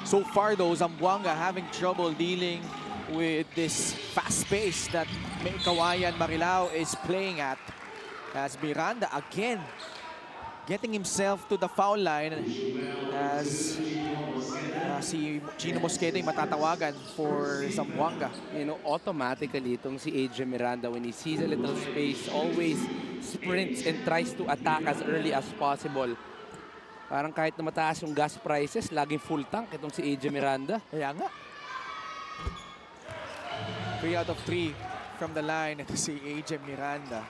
[SPEAKER 2] So far though, Zamboanga having trouble dealing with this fast pace that Meycauayan Marilao is playing at. As Miranda again getting himself to the foul line as si Gino Mosqueda ay matatawagan for Zamboanga.
[SPEAKER 3] You know, automatically itong si AJ Miranda, when he sees a little space, always sprints and tries to attack as early as possible. Parang kahit na mataas yung gas prices, laging full tank itong si AJ Miranda.
[SPEAKER 2] Kaya nga. 3 out of 3 from the line. Ito si AJ Miranda.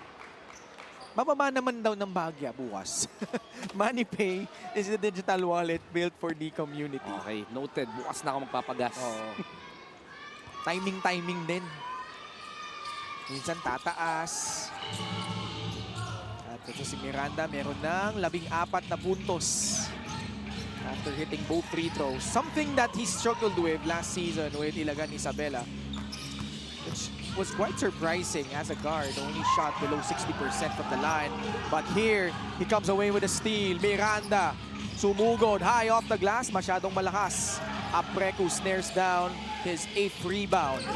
[SPEAKER 2] Mababa naman daw ng Bagya bukas. Manny Pay is a digital wallet built for the community.
[SPEAKER 3] Okay, noted. Bukas na ako magpapagas.
[SPEAKER 2] Timing din. Minsan tataas. At ito si Miranda, meron ng 14 na puntos after hitting both free throws. Something that he struggled with last season with Ilagan Isabela, which was quite surprising as a guard. Only shot below 60% from the line. But here, he comes away with a steal. Miranda, sumugod, high off the glass, masyadong malakas. Apreku snares down his 8th rebound.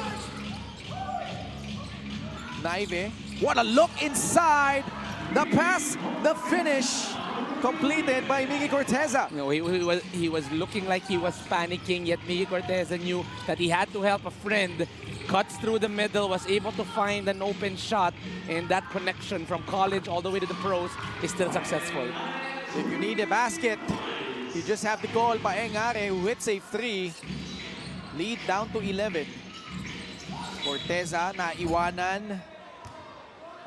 [SPEAKER 2] Naive, what a look inside! The pass, the finish, completed by Miggy Corteza.
[SPEAKER 3] No, he was looking like he was panicking, yet Miggy Corteza knew that he had to help a friend. Cuts through the middle, was able to find an open shot, and that connection from college all the way to the pros is still successful.
[SPEAKER 2] If you need a basket, you just have to call Paengare, who hits a 3. Lead down to 11. Corteza na iwanan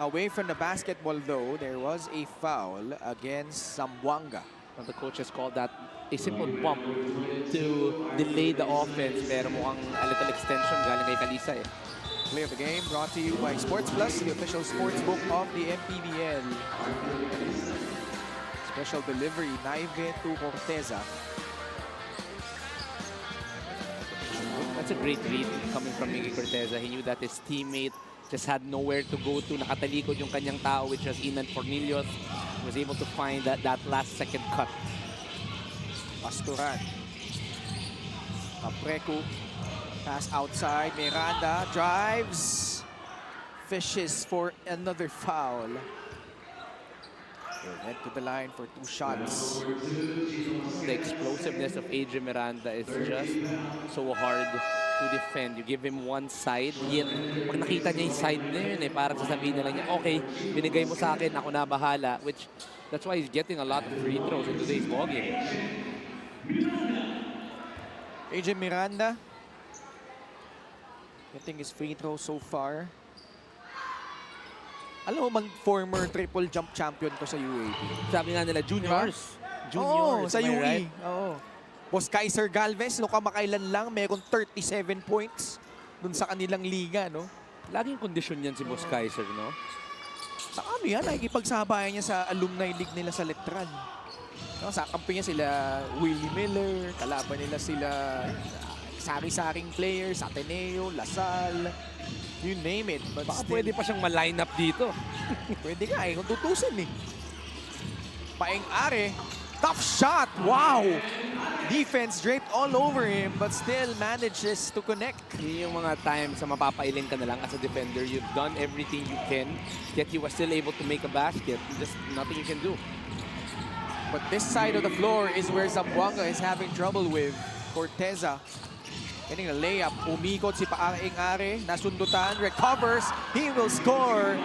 [SPEAKER 2] away from the basketball though. There was a foul against Zamboanga.
[SPEAKER 3] Well, the coaches called that a simple bump to delay the offense, pero mukhang a little extension galing kay Kalisa eh.
[SPEAKER 2] Play of the game brought to you by Sports Plus, the official sports book of the MPBL. Special delivery, Naive to Corteza.
[SPEAKER 3] That's a great read coming from Miggy Corteza. He knew that his teammate just had nowhere to go to. Nakatalikod yung kanyang tao, which was Inan Fornillos. He was able to find that last second cut.
[SPEAKER 2] Pastoran. Apreku. Pass outside. Miranda drives. Fishes for another foul. He'll head to the line for 2 shots.
[SPEAKER 3] The explosiveness of AJ Miranda is just so hard to defend. You give him one side, yet pag nakita niya yung side na yun parang sasabihin na lang niya, okay, binigay mo sa akin, ako na bahala. Which, that's why he's getting a lot of free throws in today's ballgame.
[SPEAKER 2] AJ Miranda getting his free throw so far. Alam mo, former triple jump champion to sa UAP.
[SPEAKER 3] Sabi nga nila, juniors.
[SPEAKER 2] Oo, sa UE.
[SPEAKER 3] Right?
[SPEAKER 2] Oo. Boss Kaiser Galvez, no, kamakailan lang, mayroon 37 points dun sa kanilang liga, no?
[SPEAKER 3] Laging kondisyon yan si Boss Kaiser, no?
[SPEAKER 2] Sa ano yan, nakikipagsabayan niya sa alumni league nila sa Letran. No, sa kampi niya sila Willie Miller, kalaban nila sila sari-saring players, Ateneo, Lasal, you name it. But
[SPEAKER 3] baka
[SPEAKER 2] still,
[SPEAKER 3] pwede pa siyang ma-line up dito.
[SPEAKER 2] Pwede nga eh, kung tutusin eh. Paeng-Are, tough shot, wow! Defense draped all over him, but still manages to connect.
[SPEAKER 3] Yun yung mga times sa mapapailing ka na lang as a defender. You've done everything you can, yet you were still able to make a basket. Just nothing you can do.
[SPEAKER 2] But this side of the floor is where Zamboanga is having trouble with. Corteza getting a layup. Umikot si Paeng-Are. Nasundutan. Recovers. He will score.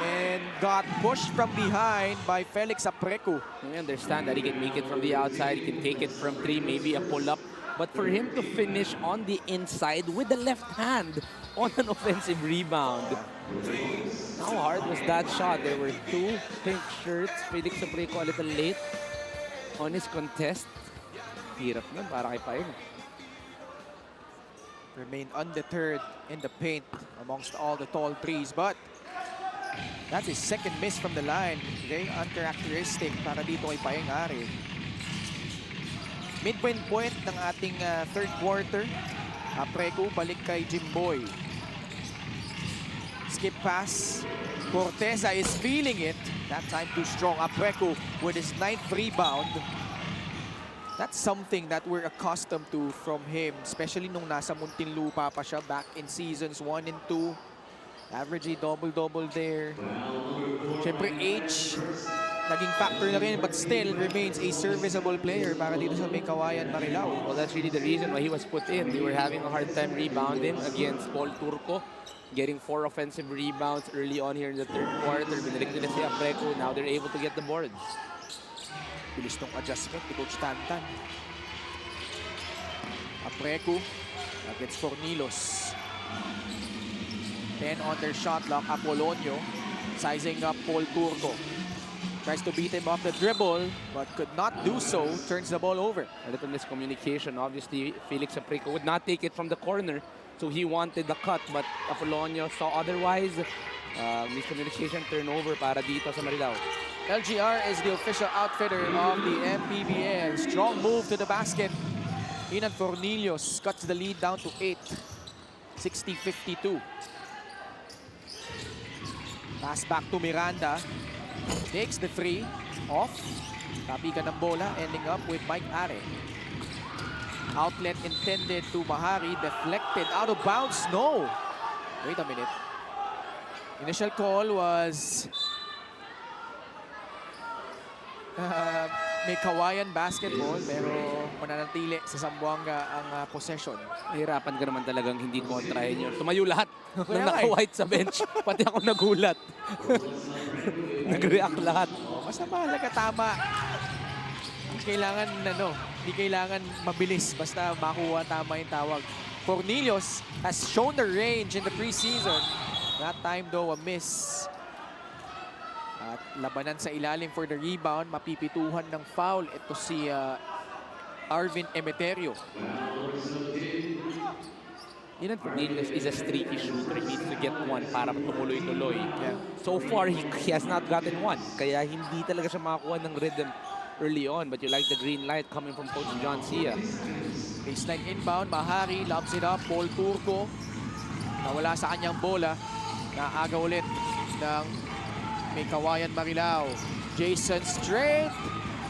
[SPEAKER 2] And got pushed from behind by Felix Apreku.
[SPEAKER 3] I understand that he can make it from the outside. He can take it from 3, maybe a pull-up. But for him to finish on the inside with the left hand on an offensive rebound. How hard was that shot? There were 2 pink shirts. Felix Apreku a little late on his contest. Hirap nun para kay Paeng.
[SPEAKER 2] Remain undeterred in the paint amongst all the tall threes. But that's his second miss from the line. Very uncharacteristic para dito kay Paeng-Are. Midpoint point ng ating third quarter. Apreku balik kay Jimboy. Skip pass. Corteza is feeling it. That time too strong. Apreku with his 9th rebound. That's something that we're accustomed to from him, especially nung nasa Muntinlupa pa siya back in seasons 1 and 2. Average double-double there. Siyempre, age, naging factor na rin, but still remains a serviceable player para dito sa Meycauayan Marilao.
[SPEAKER 3] Well, that's really the reason why he was put in. They were having a hard time rebounding against Paul Turco, getting 4 offensive rebounds early on here in the third quarter. Binalik nila si Apreco. Now they're able to get the boards.
[SPEAKER 2] Bilis tong adjustment ni Coach Tantan. Apreco against Fornilos. 10 on their shot clock. Apolonio sizing up Paul Turco. Tries to beat him off the dribble, but could not do so. Turns the ball over.
[SPEAKER 3] A little miscommunication. Obviously, Felix Apreco would not take it from the corner, so he wanted the cut, but Apolonio saw otherwise. Miscommunication, turnover para dito sa Marilao.
[SPEAKER 2] LGR is the official outfitter of the MPBL. Strong move to the basket. Inan Fornillos cuts the lead down to 8. 60-52. Pass back to Miranda. Takes the free. Off. Tapikan ng bola. Ending up with Mike Are. Outlet intended to Mahari. Deflected. Out of bounds. No. Wait a minute. Initial call was Meycauayan basketball, pero mananatili sa Zamboanga ang possession.
[SPEAKER 3] Hirapan ka naman talagang hindi kontrahin yun. Tumayo lahat ng naka-white sa bench. Pati ako nagulat. Nag-react lahat.
[SPEAKER 2] Basta mahalaga tama. Hindi kailangan mabilis. Basta makuha tama yung tawag. Cornelius has shown the range in the preseason. That time though, a miss. At labanan sa ilalim for the rebound. Mapipituhan ng foul. Ito si Arvin Emeterio.
[SPEAKER 3] Inan Cornelius is a streaky shooter. He needs to get one para tumuloy-tuloy. Yeah. So far, he has not gotten one. Kaya hindi talaga siya makakuha ng rhythm early on. But you like the green light coming from Coach John Sia.
[SPEAKER 2] Baseline inbound. Mahari lobs it up. Paul Turco. Nawala sa kanyang bola. Naaga ulit ng Meycauayan Marilao. Jason Straight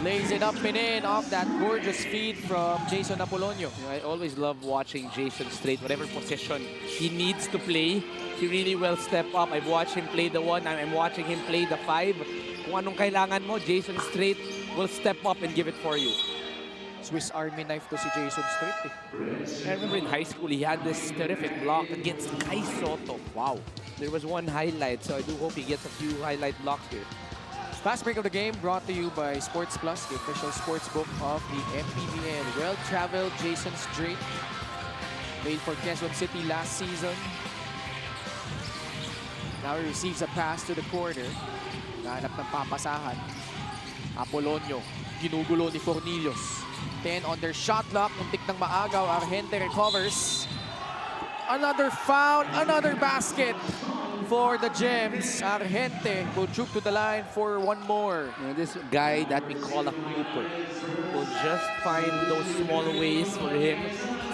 [SPEAKER 2] lays it up and in off that gorgeous feed from Jason Apolonio.
[SPEAKER 3] You know, I always love watching Jason Straight. Whatever position he needs to play, he really will step up. I've watched him play the 1. I'm watching him play the 5. Kung anong kailangan mo, Jason Straight will step up and give it for you.
[SPEAKER 2] Swiss Army knife to si Jason Straight.
[SPEAKER 3] I remember in high school, he had this terrific block against Kai Soto. Wow. There was one highlight, so I do hope he gets a few highlight blocks here.
[SPEAKER 2] Fast break of the game brought to you by Sports Plus, the official sports book of the MPBL. Well-traveled Jason Straight. Played for Quezon City last season. Now he receives a pass to the corner. Nahanap ng papasahan. Apolonio. Ginugulo ni Fornillos. 10 on their shot clock. Muntik ng maagaw. Argente recovers. Another foul. Another basket for the Gems. Argente will juke to the line for one more.
[SPEAKER 3] You know, this guy that we call a hooper will just find those small ways for him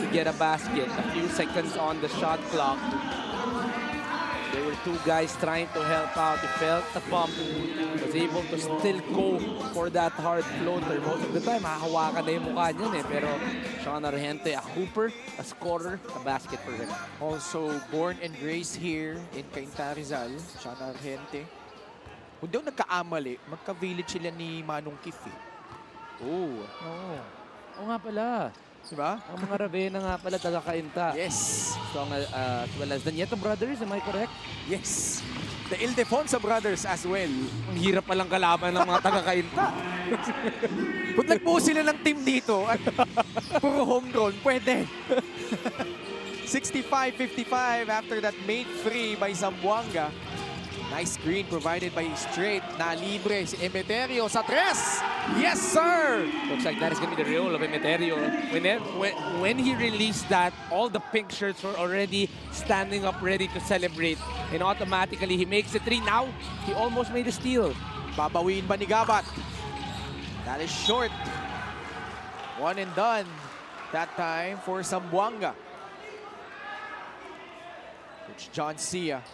[SPEAKER 3] to get a basket. A few seconds on the shot clock. There were 2 guys trying to help out. He felt the pump. Was able to still go for that hard floater. Most of the time, hahawakan na yung mukha niyan eh. Pero Sean Argente, a hooper, a scorer, a basket for him.
[SPEAKER 2] Also born and raised here in Cainta, Rizal. Sean Argente. Kung daw nagkaamali, magka-village sila ni Manong Kif eh.
[SPEAKER 3] Oo nga pala.
[SPEAKER 2] Diba?
[SPEAKER 3] Ang mga Ravena nga pala, taga-Cainta.
[SPEAKER 2] Yes.
[SPEAKER 3] So, as well as the Nieto brothers, am I correct?
[SPEAKER 2] Yes. The Ildefonso brothers as well.
[SPEAKER 3] Ang hirap palang kalaban ng mga taga-Cainta.
[SPEAKER 2] Kung nagbuo sila ng team dito at puro homegrown, pwede. 65-55 after that made free by Zamboanga. Nice screen provided by Straight. Na libre si Emeterio sa 3. Yes, sir!
[SPEAKER 3] Looks like that is going to be the role of Emeterio. When he released that, all the pink shirts were already standing up ready to celebrate. And automatically, he makes the 3. Now, he almost made a steal.
[SPEAKER 2] Babawiin ba ni Gabat? That is short. 1 and done. That time for Zamboanga. Coach John Sia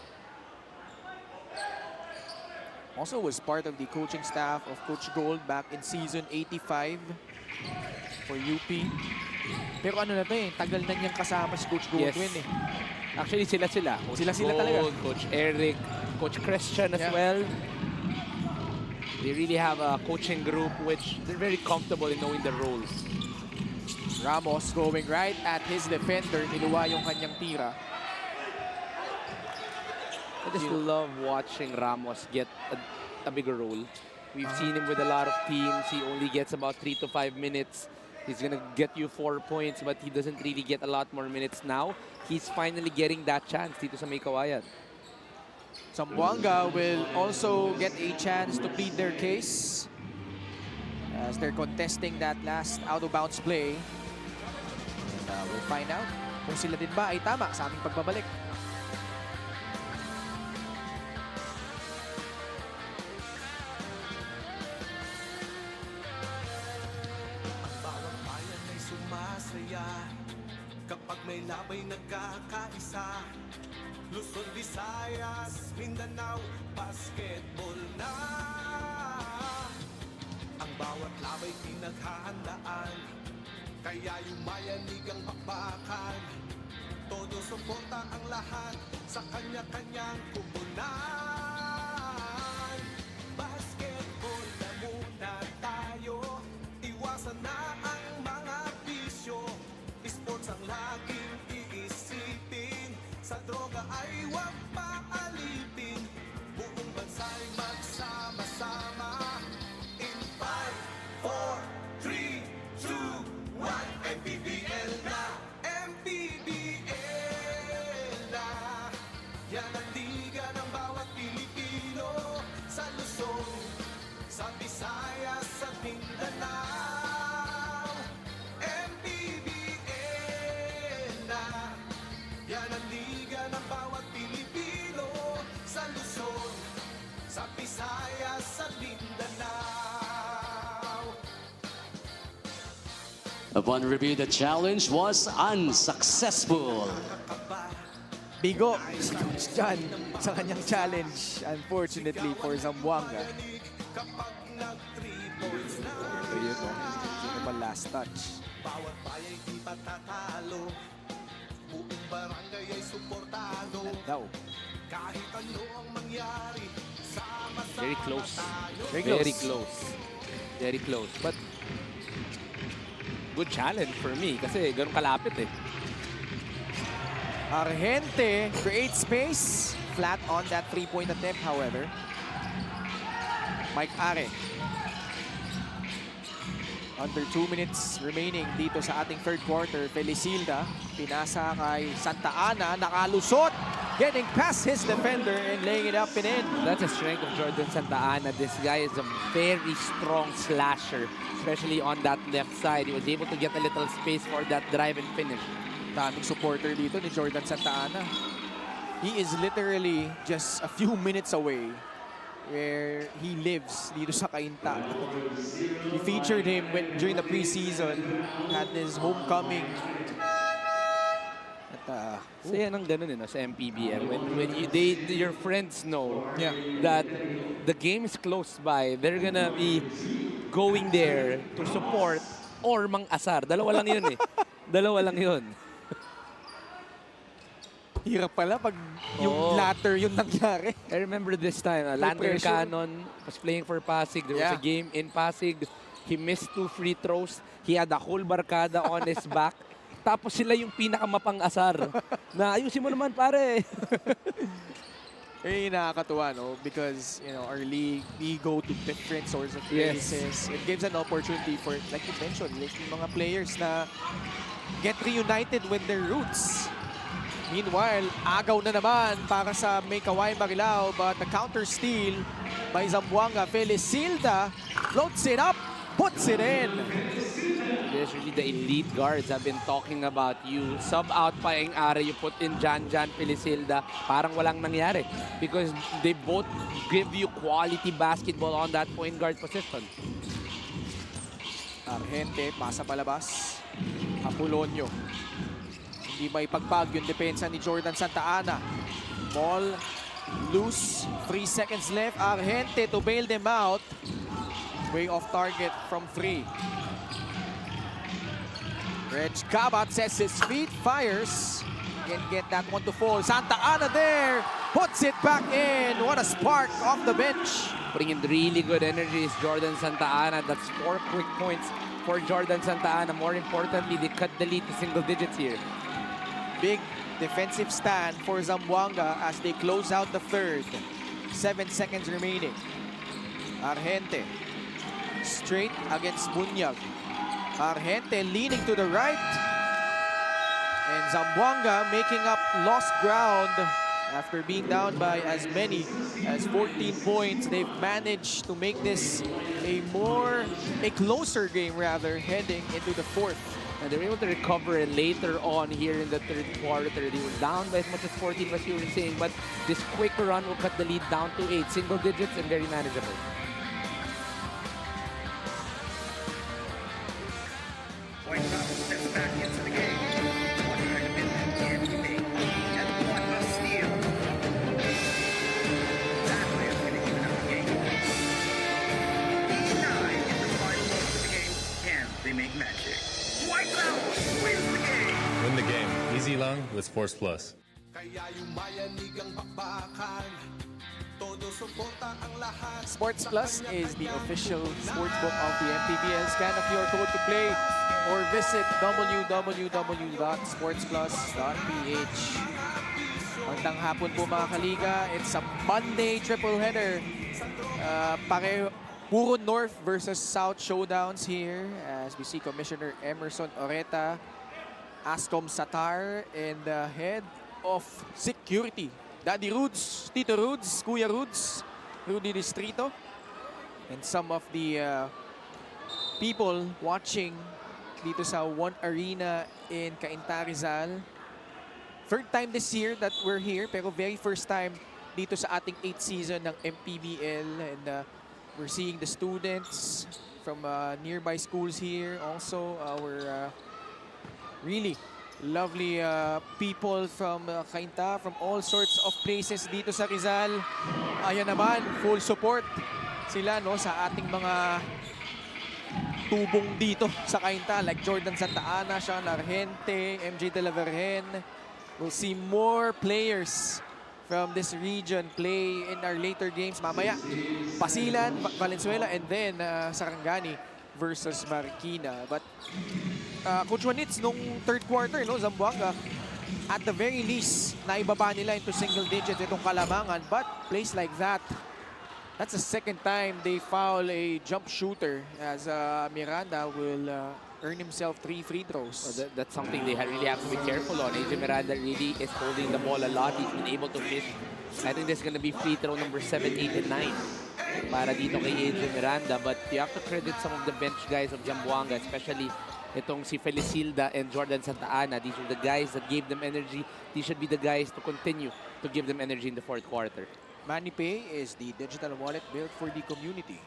[SPEAKER 2] also was part of the coaching staff of Coach Gold back in season 85. for UP. Pero ano na to eh, tagal na niyang kasama si Coach Goldwyn eh.
[SPEAKER 3] Actually, sila-sila.
[SPEAKER 2] Sila-sila talaga.
[SPEAKER 3] Coach Eric, Coach Christian as well. They really have a coaching group which they're very comfortable in knowing the roles.
[SPEAKER 2] Ramos going right at his defender. Niluwa yung kanyang tira.
[SPEAKER 3] I just love watching Ramos get a bigger role. We've seen him with a lot of teams. He only gets about 3 to 5 minutes. He's going to get you 4 points, but he doesn't really get a lot more minutes now. He's finally getting that chance dito sa Meycauayan.
[SPEAKER 2] Zamboanga will also get a chance to plead their case as they're contesting that last out-of-bounds play. And we'll find out kung sila din ba ay tama sa aming pagbabalik.
[SPEAKER 1] Bawat bayan ay sumasaya kapag may labay nagkakaisa. Luzon, Visayas, Mindanao, basketball na. Ang bawat labay pinaghahandaan, kaya yumayanig ang pakbakan. Todo suporta ang lahat sa kanya-kanyang kupunan. Basketball na muna tayo, iwasan na ang mga bisyo. Sports ang laging iisipin, sa droga ay huwag paalipin. Buong bansa'y magsama-sama. In 5, 4, 3, 2, 1, MPBL na! MPBL na! Yan ang liga ng bawat Pilipino, sa Luzon, sa Visayas, sa Mindanao. MPBL na! Yan ang liga ng bawat Pilipino, sa Luzon, sa Visayas, sa Mindanao.
[SPEAKER 5] Upon review, the challenge was unsuccessful.
[SPEAKER 2] Bigo si Coach John sa kanyang challenge, unfortunately for Zamboanga.
[SPEAKER 1] Kapag nag-3 points na,
[SPEAKER 2] So yun o, sino ba last touch?
[SPEAKER 1] bawat baya'y di patatalo. Buong barangay ay suportado.
[SPEAKER 2] Daw.
[SPEAKER 1] Kahit ano ang mangyari, sama-sama
[SPEAKER 3] Very close.
[SPEAKER 1] tayo.
[SPEAKER 2] Very close.
[SPEAKER 3] Very close. Very close. But good challenge for me kasi ganun kalapit eh.
[SPEAKER 2] Argente creates space. Flat on that three-point attempt, however. Mike Are. Under 2 minutes remaining dito sa ating third quarter. Felicilda, pinasa kay Santa Ana, nakalusot. Getting past his defender and laying it up and in.
[SPEAKER 3] That's a strength of Jordan Santa Ana. This guy is a very strong slasher, especially on that left side. He was able to get a little space for that drive and finish.
[SPEAKER 2] Daming supporter dito ni Jordan Santa Ana. He is literally just a few minutes away where he lives dito sa Cainta. We featured him during the preseason, had his homecoming. At,
[SPEAKER 3] So yan ang ganun sa MPBL. When your friends know
[SPEAKER 2] yeah.
[SPEAKER 3] that the game is close by, they're gonna be going there to support or mang-asar. Dalawa lang yun eh. Dalawa lang yun.
[SPEAKER 2] Hirap pala pag yung latter yung nangyari.
[SPEAKER 3] I remember this time, Lander Cannon was playing for Pasig. There was a game in Pasig. He missed 2 free throws. He had the whole barkada on his back. Tapos sila yung pinakamapang-asar. Na ayusin mo naman pare.
[SPEAKER 2] Eh, nakakatuwa, no? Because, you know, our league, we go to different sorts of places. It gives an opportunity for, like you mentioned, like yung mga players na get reunited with their roots. Meanwhile, agaw na naman para sa Meycauayan Marilao, but the counter steal by Zamboanga. Felicilda floats it up, puts it in.
[SPEAKER 3] There's really the elite guards I've been talking about. You sub out pa yung Are, you put in Jan Felicilda, parang walang nangyari. Because they both give you quality basketball on that point guard position.
[SPEAKER 2] Argente, pasa palabas. Apolonio. Hindi may pagpag yung depensa ni Jordan Santa Ana. Ball loose. 3 seconds left. Argente to bail them out. Way off target from 3. Reg Cabat sets his feet, fires. Can get that one to fall. Santa Ana there, puts it back in. What a spark off the bench.
[SPEAKER 3] Putting in really good energy is Jordan Santa Ana. That's 4 quick points for Jordan Santa Ana. More importantly, they cut the lead to single digits here.
[SPEAKER 2] Big defensive stand for Zamboanga as they close out the third. 7 seconds remaining. Argente straight against Bunyag. Argente leaning to the right. And Zamboanga making up lost ground after being down by as many as 14 points. They've managed to make this a closer game rather, heading into the fourth.
[SPEAKER 3] And they were able to recover later on here in the third quarter. They were down by as much as 14, as you were saying, but this quick run will cut the lead down to 8, single digits and very manageable.
[SPEAKER 13] Win the game. Easy lang with Sports Plus.
[SPEAKER 1] Kaya yung mayanig ang bakbakan, todo suporta ang lahat.
[SPEAKER 2] Sports Plus is the official sportsbook of the MPBL. Scan a QR code to play or visit www.sportsplus.ph. Magandang hapon po mga kaliga. It's a Monday triple header. Puro North versus South showdowns here as we see Commissioner Emerson Oreta, Ascom Satar, and the head of security, Daddy Rudes, Tito Rudes, Kuya Rudes, Rudy Distrito, and some of the people watching dito sa One Arena in Cainta, Rizal. Third time this year that we're here, pero very first time dito sa ating 8th season ng MPBL, and we're seeing the students from nearby schools here. Also, our really lovely people from Cainta, from all sorts of places dito sa Rizal. Ayan naman, full support sila no sa ating mga tubong dito sa Cainta, like Jordan Santa Ana, Sean Argente, MJ De La Vergen. We'll see more players from this region play in our later games mamaya. Pasilan, Valenzuela, and then Sarangani versus Marikina. But Coach Juanitz, nung third quarter, no, Zamboanga, at the very least, naibaba nila into single digits itong Kalamangan. But plays like that, that's the second time they foul a jump shooter as Miranda will earn himself 3 free throws.
[SPEAKER 3] Well, that's something they really have to be careful on. AJ Miranda really is holding the ball a lot. He's been able to fish. I think there's going to be free throw number 7, 8, and 9 para dito kay AJ Miranda. But you have to credit some of the bench guys of Zamboanga, especially itong si Felicilda and Jordan Santa Ana. These are the guys that gave them energy. These should be the guys to continue to give them energy in the fourth quarter.
[SPEAKER 2] Manny Pay is the digital wallet built for the community.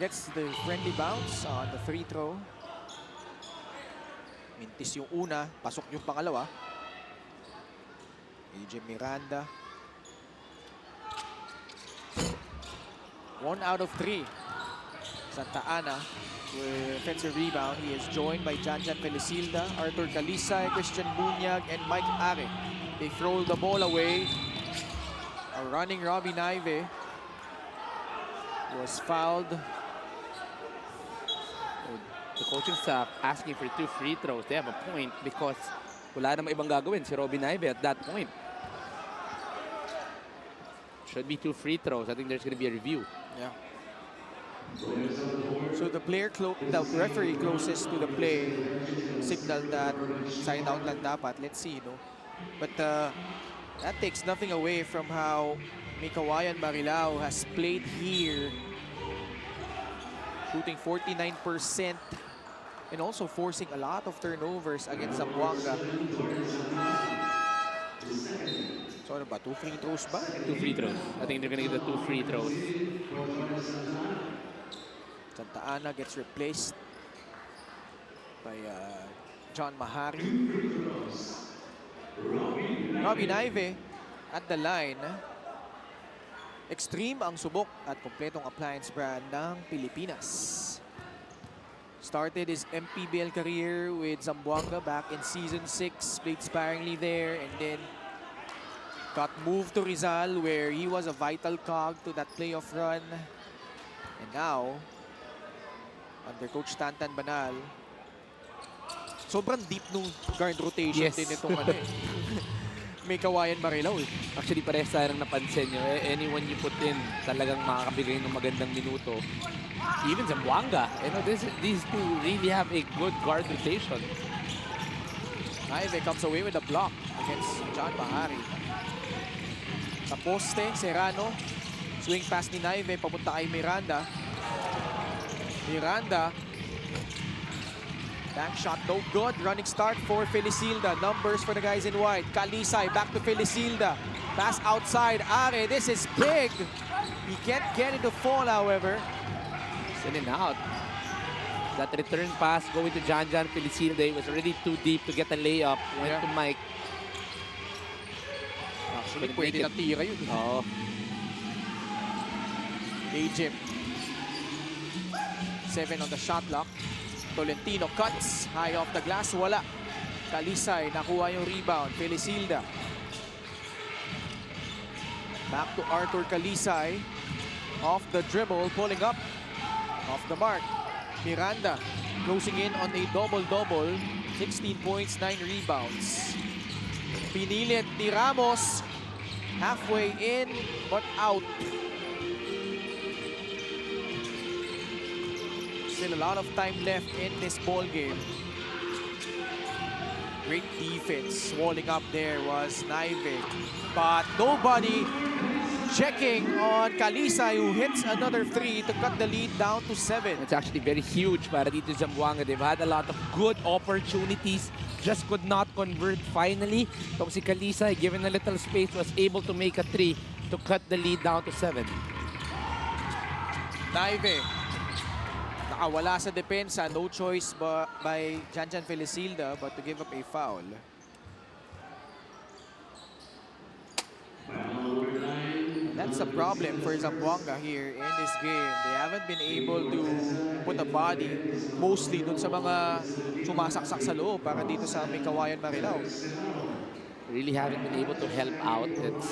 [SPEAKER 2] Gets the friendly bounce on the free throw. Mintis yung una, pasok yung pangalawa. AJ Miranda. 1 out of 3. Santa Ana with offensive rebound. He is joined by Janjan Felicilda, Arthur Calisay, Christian Bunyag, and Mike Are. They throw the ball away. A running Robbie Naive was fouled.
[SPEAKER 3] The coaching staff asking for 2 free throws. They have a point because wala namang ibang gagawin si Robbie Naive at that point. Should be 2 free throws. I think there's going to be a review.
[SPEAKER 2] Yeah. So the referee closest to the play signaled that side out lang dapat. Let's see, no? But that takes nothing away from how Meycauayan Marilao has played here, shooting 49% and also forcing a lot of turnovers against Zamboanga. So ano ba? 2 free throws ba?
[SPEAKER 3] 2 free throws. I think they're going to get the 2 free throws.
[SPEAKER 2] Santa Ana gets replaced by John Mahari. Robbie Naive at the line. Extreme ang subok at kompletong appliance brand ng Pilipinas. Started his MPBL career with Zamboanga back in Season 6. Played sparingly there and then got moved to Rizal where he was a vital cog to that playoff run. And now, under Coach Tantan Banal, sobrang deep nung guard rotation din itong Meycauayan Marilao.
[SPEAKER 3] Actually, parehas tayo nang napansin nyo. Anyone you put in, talagang makakabigay ng magandang minuto. Even Zamboanga. You know, these two really have a good guard rotation.
[SPEAKER 2] Naive comes away with a block against John Bahari. Sa poste, Serrano. Swing pass ni Naive, papunta kay Miranda. Miranda. Bank shot, no good. Running start for Felicilda. Numbers for the guys in white. Kalisay back to Felicilda. Pass outside. Are, this is big. He can't get it to fall, however.
[SPEAKER 3] In and out. That return pass going to Jan Felicilda. It was already too deep to get a layup. Went to Mike.
[SPEAKER 2] Actually, pwede na tira yun.
[SPEAKER 3] Oo.
[SPEAKER 2] Egypt. 7 on the shot clock. Tolentino cuts. High off the glass. Wala. Kalisay. Nakuha yung rebound. Felicilda. Back to Arthur Kalisay. Off the dribble. Pulling up. Off the mark. Miranda. Closing in on a double-double. 16 points, 9 rebounds. Pinilit ni Ramos. Halfway in, but out. Still a lot of time left in this ball game. Great defense. Walling up there was Naive. But nobody checking on Kalisay, who hits another 3 to cut the lead down to 7.
[SPEAKER 3] It's actually very huge para dito Zamboanga. They've had a lot of good opportunities, just could not convert finally. Itong si Kalisay, given a little space, was able to make a 3 to cut the lead down to 7.
[SPEAKER 2] Naive. Nakawala sa depensa. No choice by Jan Felicilda but to give up a foul. That's a problem for Zamboanga here in this game. They haven't been able to put a body mostly dun sa mga sumasaksak sa loob para dito sa Meycauayan Marilao.
[SPEAKER 3] Really haven't been able to help out. It's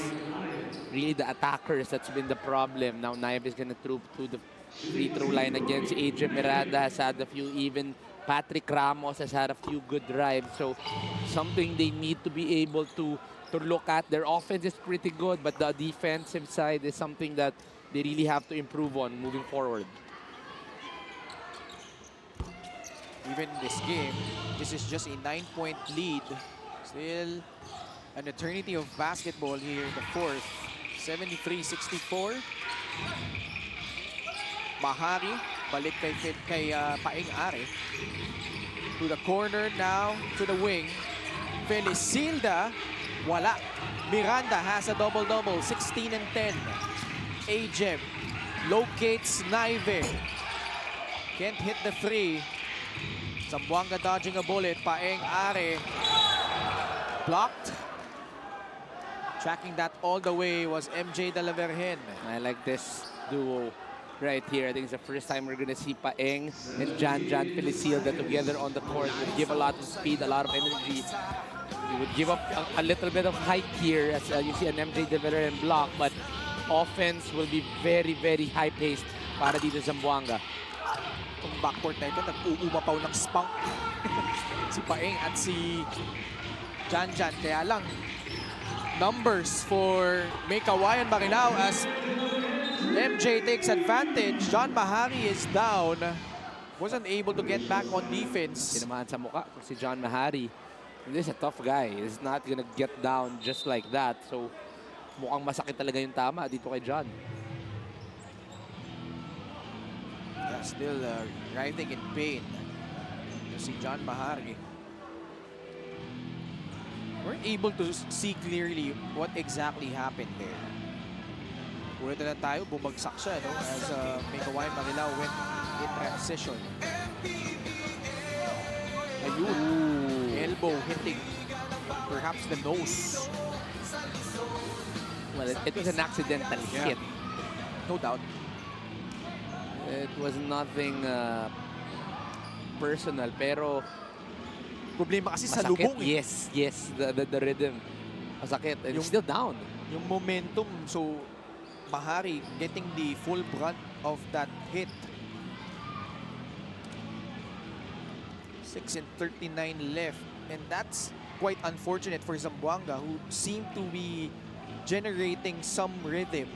[SPEAKER 3] really the attackers that's been the problem. Now Naive is gonna troop to the free throw line against Adrian Miranda. Has had a few, even Patrick Ramos has had a few good drives. So something they need to be able to look at. Their offense is pretty good, but the defensive side is something that they really have to improve on moving forward.
[SPEAKER 2] Even in this game, this is just a 9-point lead. Still an eternity of basketball here in the fourth. 73-64. Bahari, balik kay Paeng Are. To the corner now, to the wing. Felicilda, wala. Miranda has a double-double, 16 and 10. Ajem locates Naive. Can't hit the 3. Zamboanga dodging a bullet. Paeng Are blocked. Tracking that all the way was MJ de la Vergen.
[SPEAKER 3] I like this duo right here. I think it's the first time we're going to see Paeng and Jan Felicilda together on the court. Would give a lot of speed, a lot of energy. He would give up a little bit of height here as you see an MJ de la Vergen block, but offense will be very, very high-paced para dito Zamboanga.
[SPEAKER 2] Itong backcourt na ito, nag-uumapaw ng spunk. Si Paeng at si Jan. Kaya lang, numbers for Meycauayan Marilao as MJ takes advantage. John Bahari is down. Wasn't able to get back on defense.
[SPEAKER 3] Sinamahan sa mukha si John Bahari. This is a tough guy. He's not gonna get down just like that. So, mukhang masakit talaga yung tama dito kay John.
[SPEAKER 2] Yeah, still writhing in pain. Si John Bahari. Weren't able to see clearly what exactly happened there. Puro na tayo, bumagsak siya, no? As Meycauayan Marilao went in transition. Ayun. Elbow hitting perhaps the nose.
[SPEAKER 3] Well, it was an accidental hit.
[SPEAKER 2] No doubt.
[SPEAKER 3] It was nothing personal, pero
[SPEAKER 2] Problema kasi sa
[SPEAKER 3] masakit.
[SPEAKER 2] lubong eh.
[SPEAKER 3] Yes, the rhythm. Masakit. And
[SPEAKER 2] Yung-
[SPEAKER 3] he's still down.
[SPEAKER 2] Yung momentum, so Mahari getting the full brunt of that hit. 6:39 left, and that's quite unfortunate for Zamboanga, who seem to be generating some rhythm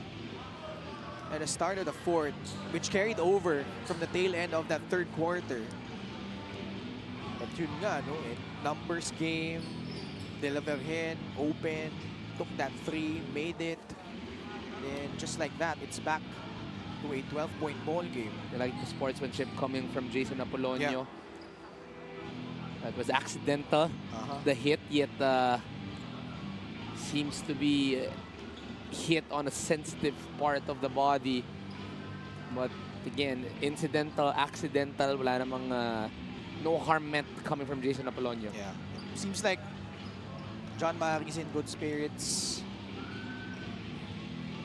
[SPEAKER 2] at the start of the fourth, which carried over from the tail end of that third quarter. But yun nga, no, numbers game, Delaverhen open, took that three, made it, and just like that, it's back to a 12-point ball game.
[SPEAKER 3] I like the sportsmanship coming from Jason Apolonio. That was accidental. The hit, yet seems to be hit on a sensitive part of the body. But again, incidental, accidental, wala namang no harm meant coming from Jason Apolonio.
[SPEAKER 2] Yeah. Seems like John Mahari's in good spirits.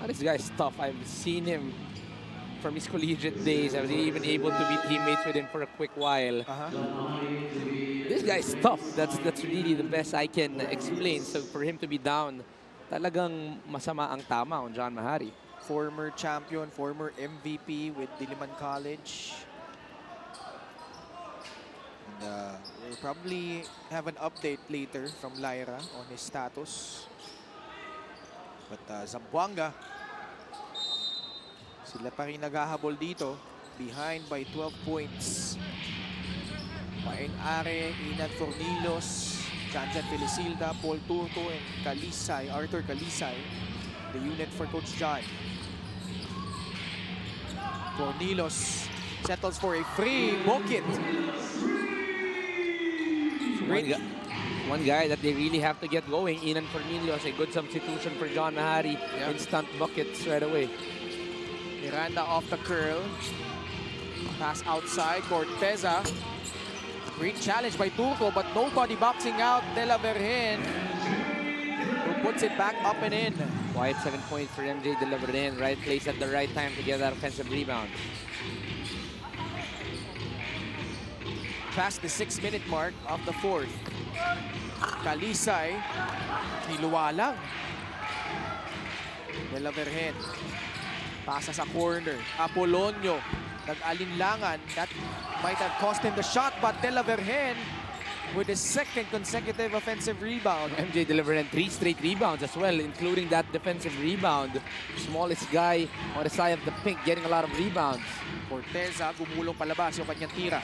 [SPEAKER 3] This guy's tough. I've seen him from his collegiate days. I was even able to be teammates with him for a quick while. This guy's tough. That's really the best I can explain. So for him to be down, talagang masama ang tama on John Mahari.
[SPEAKER 2] Former champion, former MVP with Diliman College. And we'll probably have an update later from Lyra on his status. But Zamboanga, sila pa rin naghahabol dito, behind by 12 points. Paeng-Are, Inan Fornilos, Janjan Felisilda, Paul Turco, and Kalisay, Arthur Kalisay, the unit for Coach John. Fornilos settles for a free bucket.
[SPEAKER 3] One guy that they really have to get going, Inan Fornilos, a good substitution for John Mahari. Instant buckets right away.
[SPEAKER 2] Miranda off the curl. Pass outside, Corteza. Great challenge by Turco, but nobody boxing out Delaverhen, who puts it back up and in.
[SPEAKER 3] Quiet 7 points for MJ Delaverhen. Right place at the right time to get that offensive rebound.
[SPEAKER 2] Past the 6-minute mark of the fourth. Kalisay, niluwa lang. Delaverhen. Pasa sa corner. Apolonio, nag-alinlangan. That might have cost him the shot, but Delaverhen with his second consecutive offensive rebound.
[SPEAKER 3] MJ Delaverhen 3 straight rebounds as well, including that defensive rebound. Smallest guy on the side of the pink getting a lot of rebounds.
[SPEAKER 2] Corteza, gumulong palabas yung kanyang tira.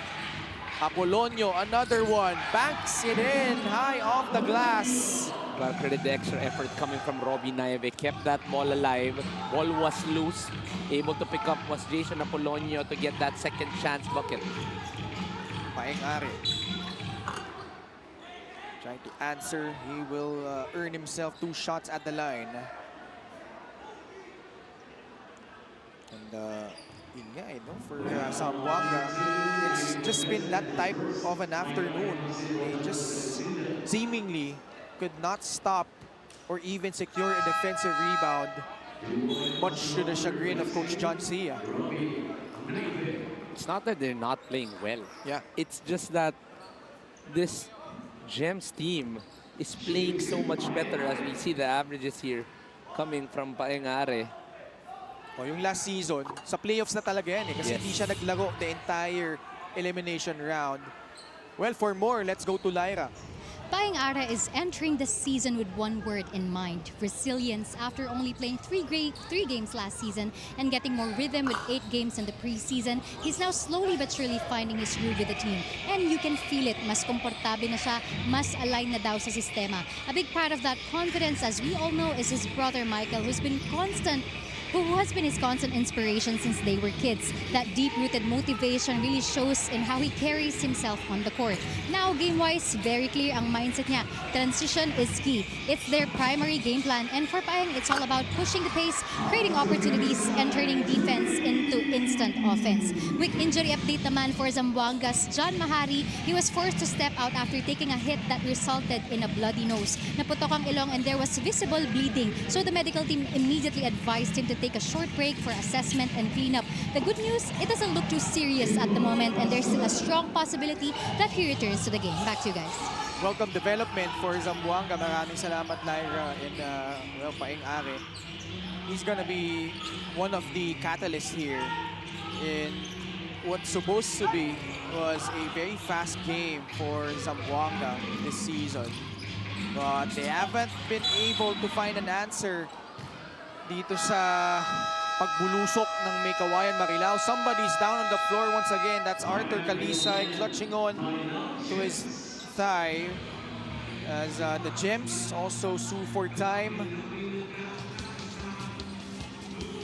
[SPEAKER 2] Apolonio, another one. Banks it in, high off the glass.
[SPEAKER 3] Well, credit the extra effort coming from Robbie Naive. Kept that ball alive. Ball was loose. Able to pick up was Jason Apolonio to get that second chance bucket.
[SPEAKER 2] Paeng-Are. Trying to answer. He will earn himself 2 shots at the line. And yun nga, no? For Zamboanga, it's just been that type of an afternoon. They just seemingly could not stop or even secure a defensive rebound, much to the chagrin of Coach John Sia.
[SPEAKER 3] It's not that they're not playing well.
[SPEAKER 2] Yeah.
[SPEAKER 3] It's just that this Gems team is playing so much better as we see the averages here coming from Paeng-Are.
[SPEAKER 2] O yung last season, sa playoffs na talaga yan eh, kasi
[SPEAKER 3] Yes.
[SPEAKER 2] hindi siya naglaro the entire elimination round. Well, for more, let's go to Lyra.
[SPEAKER 4] Paeng-Are is entering the season with one word in mind: resilience. After only playing three games last season and getting more rhythm with 8 games in the preseason, he's now slowly but surely finding his groove with the team. And you can feel it. Mas komportable na siya, mas align na daw sa sistema. A big part of that confidence, as we all know, is his brother Michael, who has been his constant inspiration since they were kids. That deep-rooted motivation really shows in how he carries himself on the court. Now, game-wise, very clear ang mindset niya. Transition is key. It's their primary game plan. And for Paeng, it's all about pushing the pace, creating opportunities, and turning defense into to instant offense. Quick injury update naman for Zamboanga's John Mahari. He was forced to step out after taking a hit that resulted in a bloody nose. Naputok ang ilong and there was visible bleeding. So the medical team immediately advised him to take a short break for assessment and cleanup. The good news, it doesn't look too serious at the moment and there's still a strong possibility that he returns to the game. Back to you guys.
[SPEAKER 2] Welcome development for Zamboanga. Maraming salamat, Lyra and Paeng Are. He's gonna be one of the catalysts here in what's supposed to be was a very fast game for Zamboanga this season. But they haven't been able to find an answer dito sa pagbulusok ng Meycauayan Marilao. Somebody's down on the floor once again. That's Arthur Calisay clutching on to his thigh as the Gems also sue for time.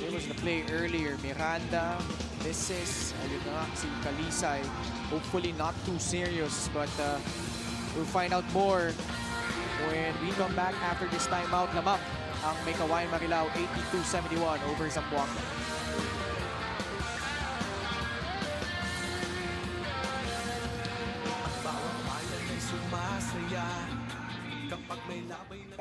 [SPEAKER 2] There was the play earlier. Miranda, misses. Ayun na si Calisay. Hopefully not too serious, but we'll find out more when we come back after this timeout. Lamang ang Meycauayan Marilao 82-71 over Zamboanga.
[SPEAKER 1] Bawang bayan ay sumasaya kapag may labay na...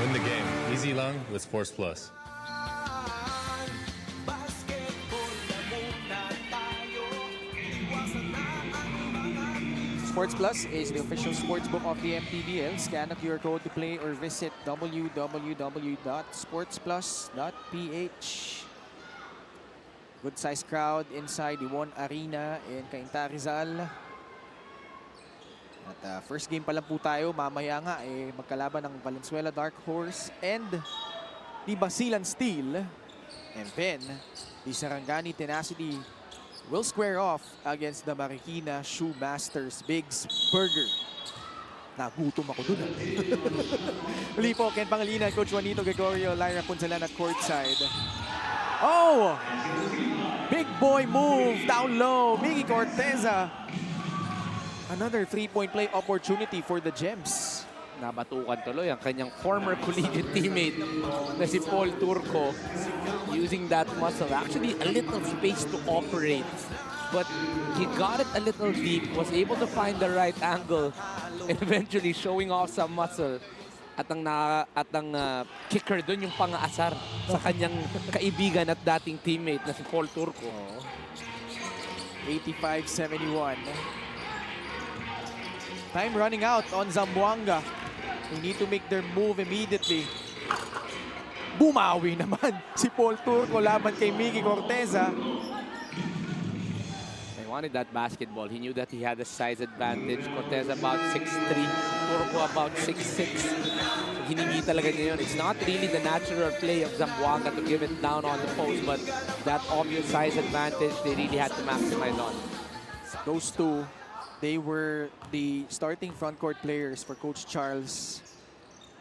[SPEAKER 13] Win the game. Easy long with Sports Plus.
[SPEAKER 2] Sports Plus is the official sportsbook of the MPBL. Scan the QR code to play or visit www.sportsplus.ph. Good sized crowd inside the One Arena in Cainta, Rizal. At first game pa lang po tayo, mamaya nga magkalaban ng Valenzuela Dark Horse and the Basilan Steel. And then, the Sarangani Tenacity will square off against the Marikina Shoe Masters Biggs Burger. Nagutom ako dun. Muli po, Ken Pangilinan, Coach Juanito Gregorio, Lyra Punzalan at courtside. Oh! Big boy move down low. Miggy Corteza. Another three-point play opportunity for the Gems.
[SPEAKER 3] Nabatukan tuloy ang kanyang former collegiate teammate na si Paul Turco using that muscle. Actually, a little space to operate. But he got it a little deep, was able to find the right angle, and eventually showing off some muscle. At ang kicker doon yung pang-aasar sa kanyang kaibigan at dating teammate na si Paul Turco.
[SPEAKER 2] 85-71. Time running out on Zamboanga. They need to make their move immediately. Bumawi naman si Paul Turco laban kay Miggy Corteza.
[SPEAKER 3] He wanted that basketball. He knew that he had a size advantage. Corteza about 6'3", Turco about 6'6". Hiningi talaga niya yun. It's not really the natural play of Zamboanga to give it down on the post, but that obvious size advantage they really had to maximize on.
[SPEAKER 2] Those two, they were the starting front court players for Coach Charles.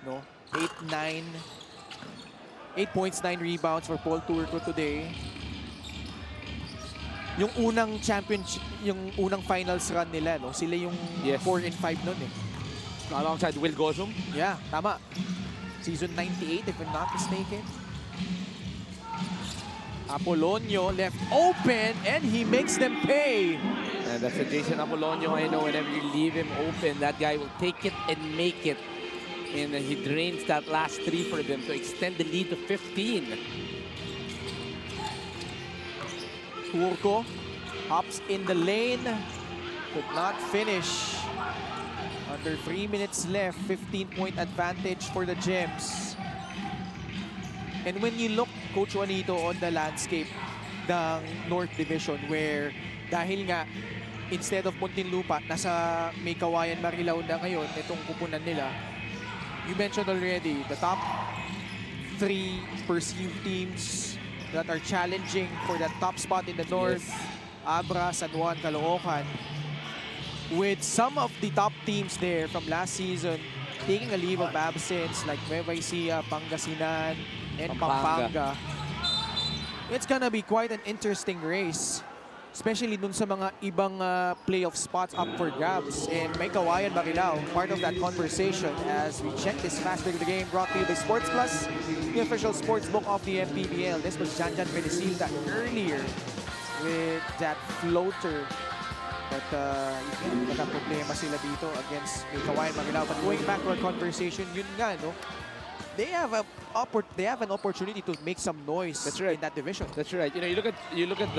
[SPEAKER 2] No, 8 points, 9 rebounds for Paul Turco today. Yung unang championship, yung unang finals run nila, no? Sila yung 4 and 5 nun eh.
[SPEAKER 3] Alongside Will Gosum?
[SPEAKER 2] Yeah, tama. Season 98 if I'm not mistaken. Apollonio left open and he makes them pay.
[SPEAKER 3] And that's a Jason Apollonio. I know whenever you leave him open, that guy will take it and make it. And he drains that last 3 for them to extend the lead to 15.
[SPEAKER 2] Turco hops in the lane. Could not finish. Under 3 minutes left, 15-point advantage for the Gems. And when you look, Coach Juanito, on the landscape ng North Division where dahil nga instead of Muntinlupa, nasa Meycauayan Marilao na ngayon itong kupunan nila. You mentioned already the top 3 perceived teams that are challenging for that top spot in the North. Yes. Abra, San Juan, Caloocan. With some of the top teams there from last season taking a leave of absence like Nueva Ecija, Pangasinan, and Pampanga. it's gonna be quite an interesting race. Especially dun sa mga ibang playoff spots up for grabs. And Meycauayan Marilao, part of that conversation as we check this fast break of the game brought to you by Sports Plus, the official sports book of the MPBL. This was Jan Felicita earlier with that floater. But nagka-problema sila dito against Meycauayan Marilao. But going back to our conversation, yun nga, no? They have an opportunity to make some noise.
[SPEAKER 3] That's right.
[SPEAKER 2] In that division.
[SPEAKER 3] That's right. You know, you look at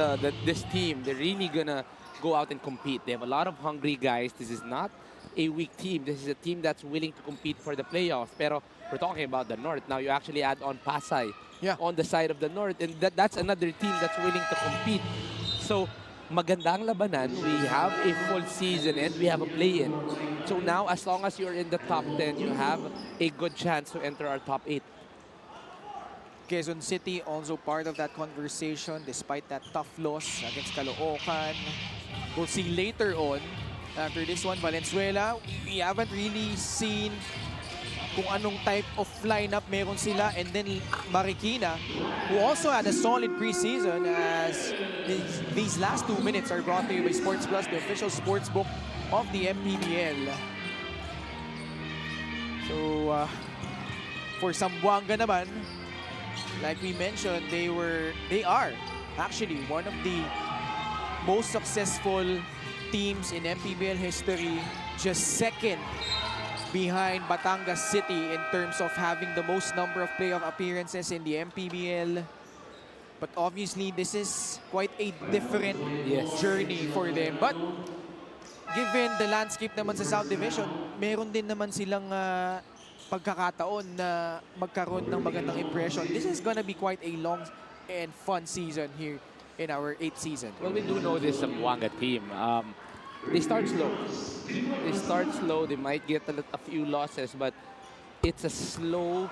[SPEAKER 3] this team. They're really gonna go out and compete. They have a lot of hungry guys. This is not a weak team. This is a team that's willing to compete for the playoffs. Pero we're talking about the North. Now you actually add on Pasay on the side of the North, and that's another team that's willing to compete. So magandang labanan. We have a full season and we have a play-in. So now, as long as you're in the top 10, you have a good chance to enter our top 8.
[SPEAKER 2] Quezon City also part of that conversation despite that tough loss against Caloocan. We'll see later on, after this one, Valenzuela, we haven't really seen kung anong type of lineup meron sila. And then Marikina, who also had a solid preseason, as these last 2 minutes are brought to you by Sports Plus, the official sports book of the MPBL. So, for Zamboanga naman, like we mentioned, they are actually one of the most successful teams in MPBL history, just second behind Batangas City in terms of having the most number of playoff appearances in the MPBL. But obviously, this is quite a different journey for them. But given the landscape naman sa South Division, meron din naman silang pagkakataon na magkaroon ng magandang impression. This is gonna be quite a long and fun season here in our 8th season.
[SPEAKER 3] Well, we do know this Zamboanga team. They start slow. They might get a few losses, but it's a slow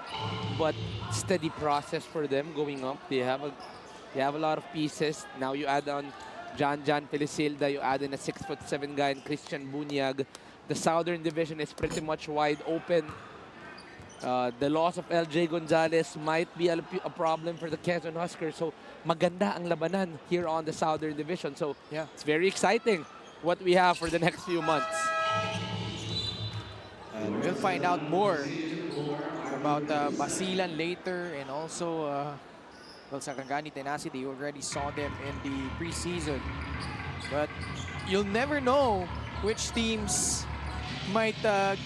[SPEAKER 3] but steady process for them going up. They have a lot of pieces. Now you add on Jan Felicilda, you add in a 6'7" guy in Christian Bunyag. The Southern Division is pretty much wide open. The loss of LJ Gonzalez might be a problem for the Quezon Huskers. So maganda ang labanan here on the Southern Division. So it's very exciting what we have for the next few months.
[SPEAKER 2] And we'll find out more about Basilan later, and also well, Sarangani Tenacity. You already saw them in the preseason. But you'll never know which teams might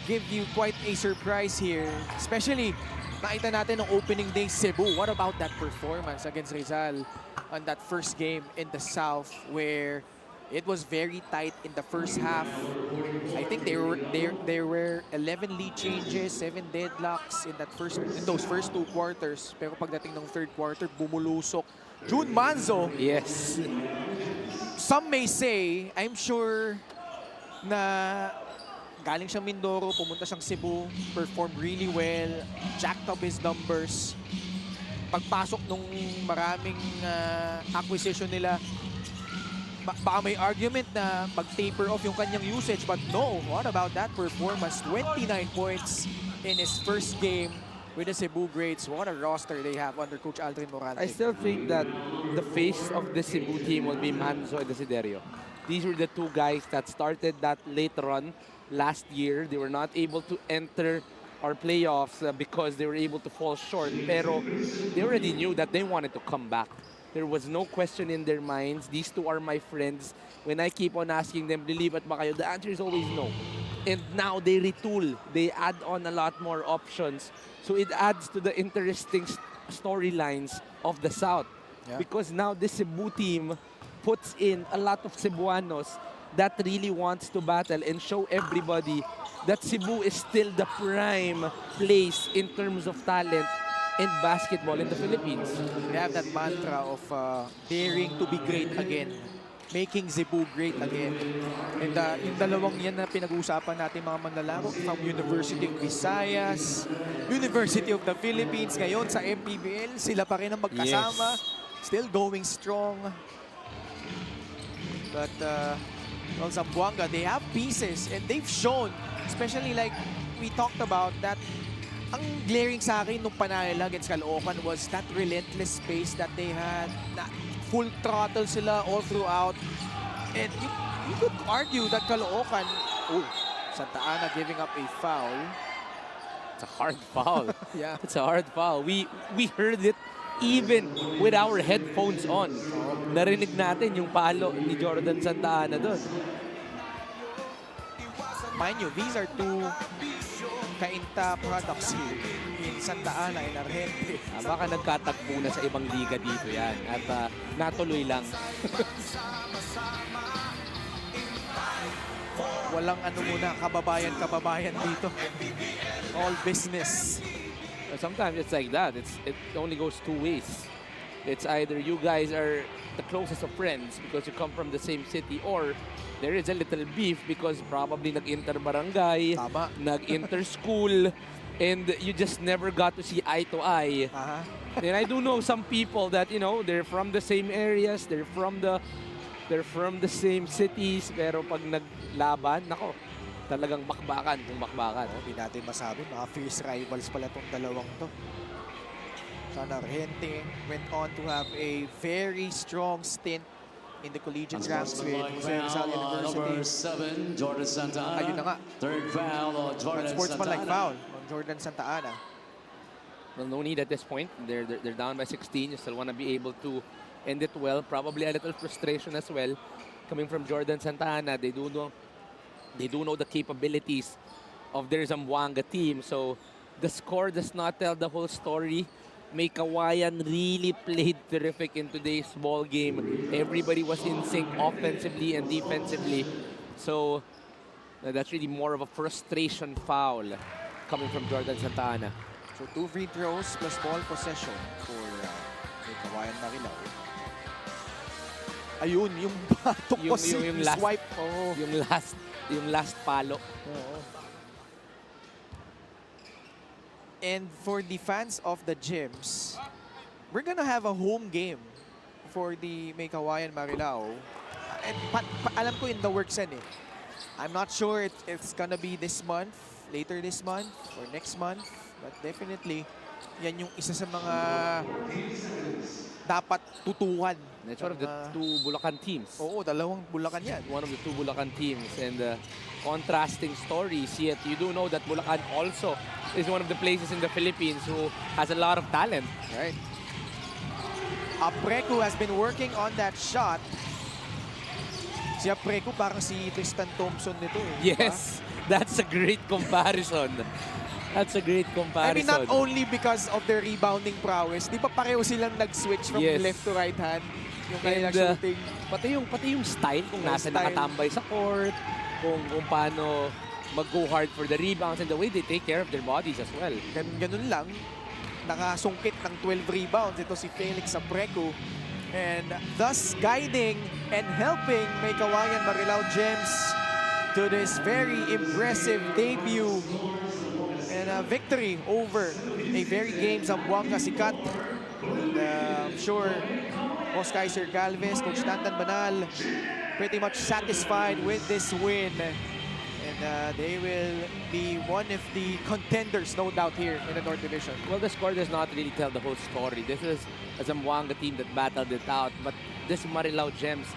[SPEAKER 2] give you quite a surprise here. Especially, nakita natin ng opening day Cebu. What about that performance against Rizal on that first game in the South, where it was very tight in the first half. I think there were 11 lead changes, 7 deadlocks in those first 2 quarters. Pero pagdating ng third quarter, bumulusok June Manzo.
[SPEAKER 3] Yes.
[SPEAKER 2] Some may say, I'm sure na galing siyang Mindoro, pumunta siyang Cebu, performed really well, jacked up his numbers. Pagpasok nung maraming acquisition nila, baka may argument na mag-taper off yung kanyang usage, but no. What about that performance? 29 points in his first game with the Cebu Greats. What a roster they have under Coach Aldrin Morante.
[SPEAKER 3] I still think that the face of the Cebu team will be Manzo and Desiderio. These were the 2 guys that started that late run last year. They were not able to enter our playoffs because they were able to fall short. Pero they already knew that they wanted to come back. There was no question in their minds. These 2 are my friends. When I keep on asking them, lilipat ba kayo? The answer is always no. And now they retool. They add on a lot more options. So it adds to the interesting storylines of the South. Because now this Cebu team puts in a lot of Cebuanos that really wants to battle and show everybody that Cebu is still the prime place in terms of talent in basketball in the Philippines.
[SPEAKER 2] They have that mantra of daring to be great again, making Cebu great again. And yung dalawang yan na pinag-uusapan natin mga manlalaro from University of Visayas, University of the Philippines, ngayon sa MPBL, sila pa rin ang magkasama, still going strong. But well, Zamboanga, they have pieces and they've shown, especially like we talked about that ang glaring sa akin nung panalo against Caloocan was that relentless pace that they had. Na full throttle sila all throughout. And you could argue that Caloocan, Santa Ana giving up a foul.
[SPEAKER 3] It's a hard foul.
[SPEAKER 2] Yeah.
[SPEAKER 3] It's a hard foul. We heard it even with our headphones on. Narinig natin yung palo ni Jordan Santa Ana doon.
[SPEAKER 2] Mind you, these are two Cainta products here in Santa Ana and Argente.
[SPEAKER 3] Baka nagkatagpo na sa ibang liga dito yan. At natuloy lang.
[SPEAKER 2] Walang ano muna, kababayan dito. All business.
[SPEAKER 3] Sometimes it's like that. It only goes two ways. It's either you guys are the closest of friends because you come from the same city, or there is a little beef because probably nag-inter-barangay, nag-inter-school, and you just never got to see eye to eye. And I do know some people that, you know, they're from the same areas, they're from the same cities, pero pag naglaban, nako, talagang bakbakan kung bakbakan.
[SPEAKER 2] Hindi natin masabi, mga fierce rivals pala itong dalawang to. San Argente went on to have a very strong stint in the collegiate ranks with Jose Rizal University.
[SPEAKER 5] Number 7, Jordan Santa Ana.
[SPEAKER 2] Ayun na nga.
[SPEAKER 5] Third foul on Jordan
[SPEAKER 2] Sportsman-like
[SPEAKER 5] Santa Ana.
[SPEAKER 2] foul on Jordan Santa Ana.
[SPEAKER 3] Well, no need at this point. They're down by 16. You still want to be able to end it well. Probably a little frustration as well. Coming from Jordan Santa Ana, they do know the capabilities of their Zamboanga team. So the score does not tell the whole story. Meycauayan really played terrific in today's ball game. Everybody was in sync offensively and defensively. So that's really more of a frustration foul coming from Jordan Santa Ana.
[SPEAKER 2] So 2 free throws plus ball possession for Meycauayan Marilao. Ayun, yung batok ko
[SPEAKER 3] yung last
[SPEAKER 2] swipe.
[SPEAKER 3] Yung last palo.
[SPEAKER 2] And for the fans of the gyms, we're gonna have a home game for the Meycauayan Marilao. And alam ko in the works yan eh. I'm not sure it's gonna be this month, later this month, or next month. But definitely, yan yung isa sa mga dapat tutukan.
[SPEAKER 3] It's one of the two Bulacan teams.
[SPEAKER 2] Oo, dalawang Bulacan yan.
[SPEAKER 3] One of the two Bulacan teams. And contrasting stories, yet you do know that Bulacan also is one of the places in the Philippines who has a lot of talent.
[SPEAKER 2] Right. Apreku has been working on that shot. Si Apreku parang si Tristan Thompson nito eh.
[SPEAKER 3] Yes, that's a great comparison. That's a great comparison.
[SPEAKER 2] I mean, not only because of their rebounding prowess, di ba pareho silang nag-switch from left to right hand? Yung kanilang shooting.
[SPEAKER 3] Pati yung style, kung nasa nakatambay sa court, kung paano mag-go hard for the rebounds, and the way they take care of their bodies as well.
[SPEAKER 2] Ganun lang. Nakasungkit ng 12 rebounds ito si Felix Apreku. And thus guiding and helping Meycauayan Marilao Gems to this very impressive debut and a victory over a very game Zamboanga Sikat. And I'm sure Boss Kaiser Galvez, Coach Tantan Banal, pretty much satisfied with this win. And they will be one of the contenders, no doubt, here in the North Division.
[SPEAKER 3] Well, the score does not really tell the whole story. This is a Zamboanga team that battled it out. But this Marilao Gems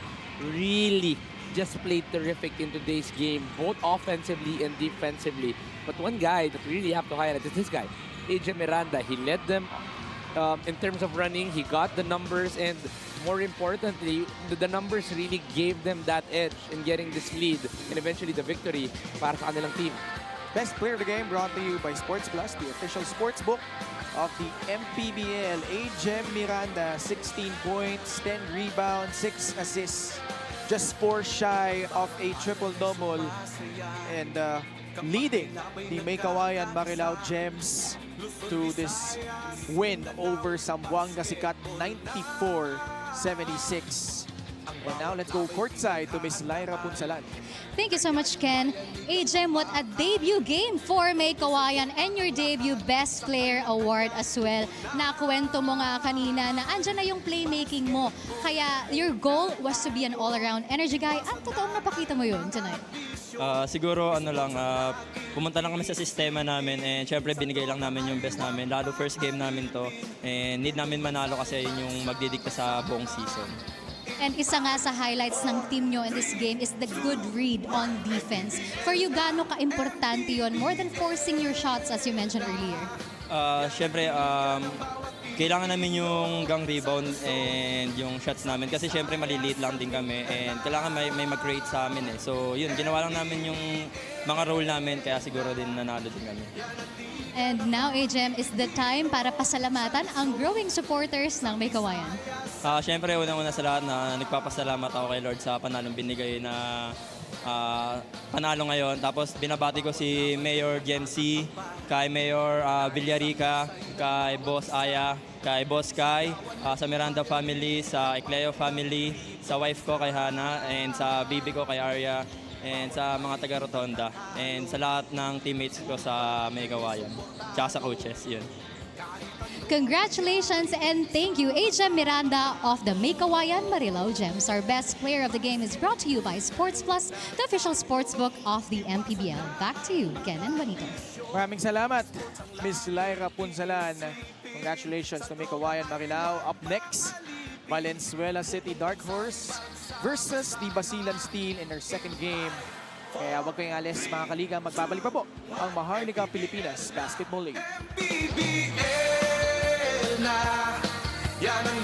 [SPEAKER 3] really just played terrific in today's game, both offensively and defensively. But one guy that we really have to highlight is this guy, AJ Miranda. He led them in terms of running. He got the numbers, and more importantly, the numbers really gave them that edge in getting this lead and eventually the victory para sa kanilang team.
[SPEAKER 2] Best player of the game brought to you by Sports Plus, the official sports book of the MPBL. AJ Miranda, 16 points, 10 rebounds, 6 assists. Just 4 shy of a triple-double. And leading the Meycauayan Marilao Gems to this win over Zamboanga Sikat, 94-76. And now let's go courtside to Miss Lyra Punsalan.
[SPEAKER 4] Thank you so much, Ken. Jem, what a debut game for Meycauayan and your debut Best Player Award as well. Nakuwento mo nga kanina na andyan na yung playmaking mo. Kaya your goal was to be an all-around energy guy. At totoong napakita mo yun tonight.
[SPEAKER 14] Siguro pumunta lang kami sa sistema namin and syempre binigay lang namin yung best namin. Lalo first game namin to and need namin manalo kasi yun yung magdidikta sa buong season.
[SPEAKER 4] And isa nga sa highlights ng team nyo in this game is the good read on defense. For you, gaano ka-importante yun? More than forcing your shots as you mentioned earlier.
[SPEAKER 14] Syempre, kailangan namin yung gang rebound and yung shots namin kasi syempre maliliit lang din kami and kailangan may mag-create sa amin eh. So yun, ginawa lang namin yung mga role namin kaya siguro din nanalo din kami.
[SPEAKER 4] And now, Jem, is the time para pasalamatan ang growing supporters ng Meycauayan.
[SPEAKER 14] Syempre, unang-una sa lahat na nagpapasalamat ako kay Lord sa panalong binigay na panalo ngayon. Tapos binabati ko si Mayor Gemsi, kay Mayor Villarica, kay Boss Aya, kay Boss Kai, sa Miranda family, sa 𝐒𝐏𝐿𝐿 family, sa wife ko kay Hana, and sa bibi ko kay Arya, and sa mga taga-Rotonda, and sa lahat ng teammates ko sa Meycauayan, tsaka sa coaches, yun.
[SPEAKER 4] Congratulations and thank you, Jem Miranda of the Meycauayan Marilao Gems. Our best player of the game is brought to you by Sports Plus, the official sportsbook of the MPBL. Back to you, Ken and Juanito.
[SPEAKER 2] Maraming salamat, Miss Lyra Punsalan. Congratulations to Meycauayan Marilao. Up next, Valenzuela City Dark Horse versus the Basilan Steel in their second game. Kaya wag kayong alis mga kaliga, magbabalik pa po ang Maharlika Pilipinas Basketball League.
[SPEAKER 1] MPBL na yan ang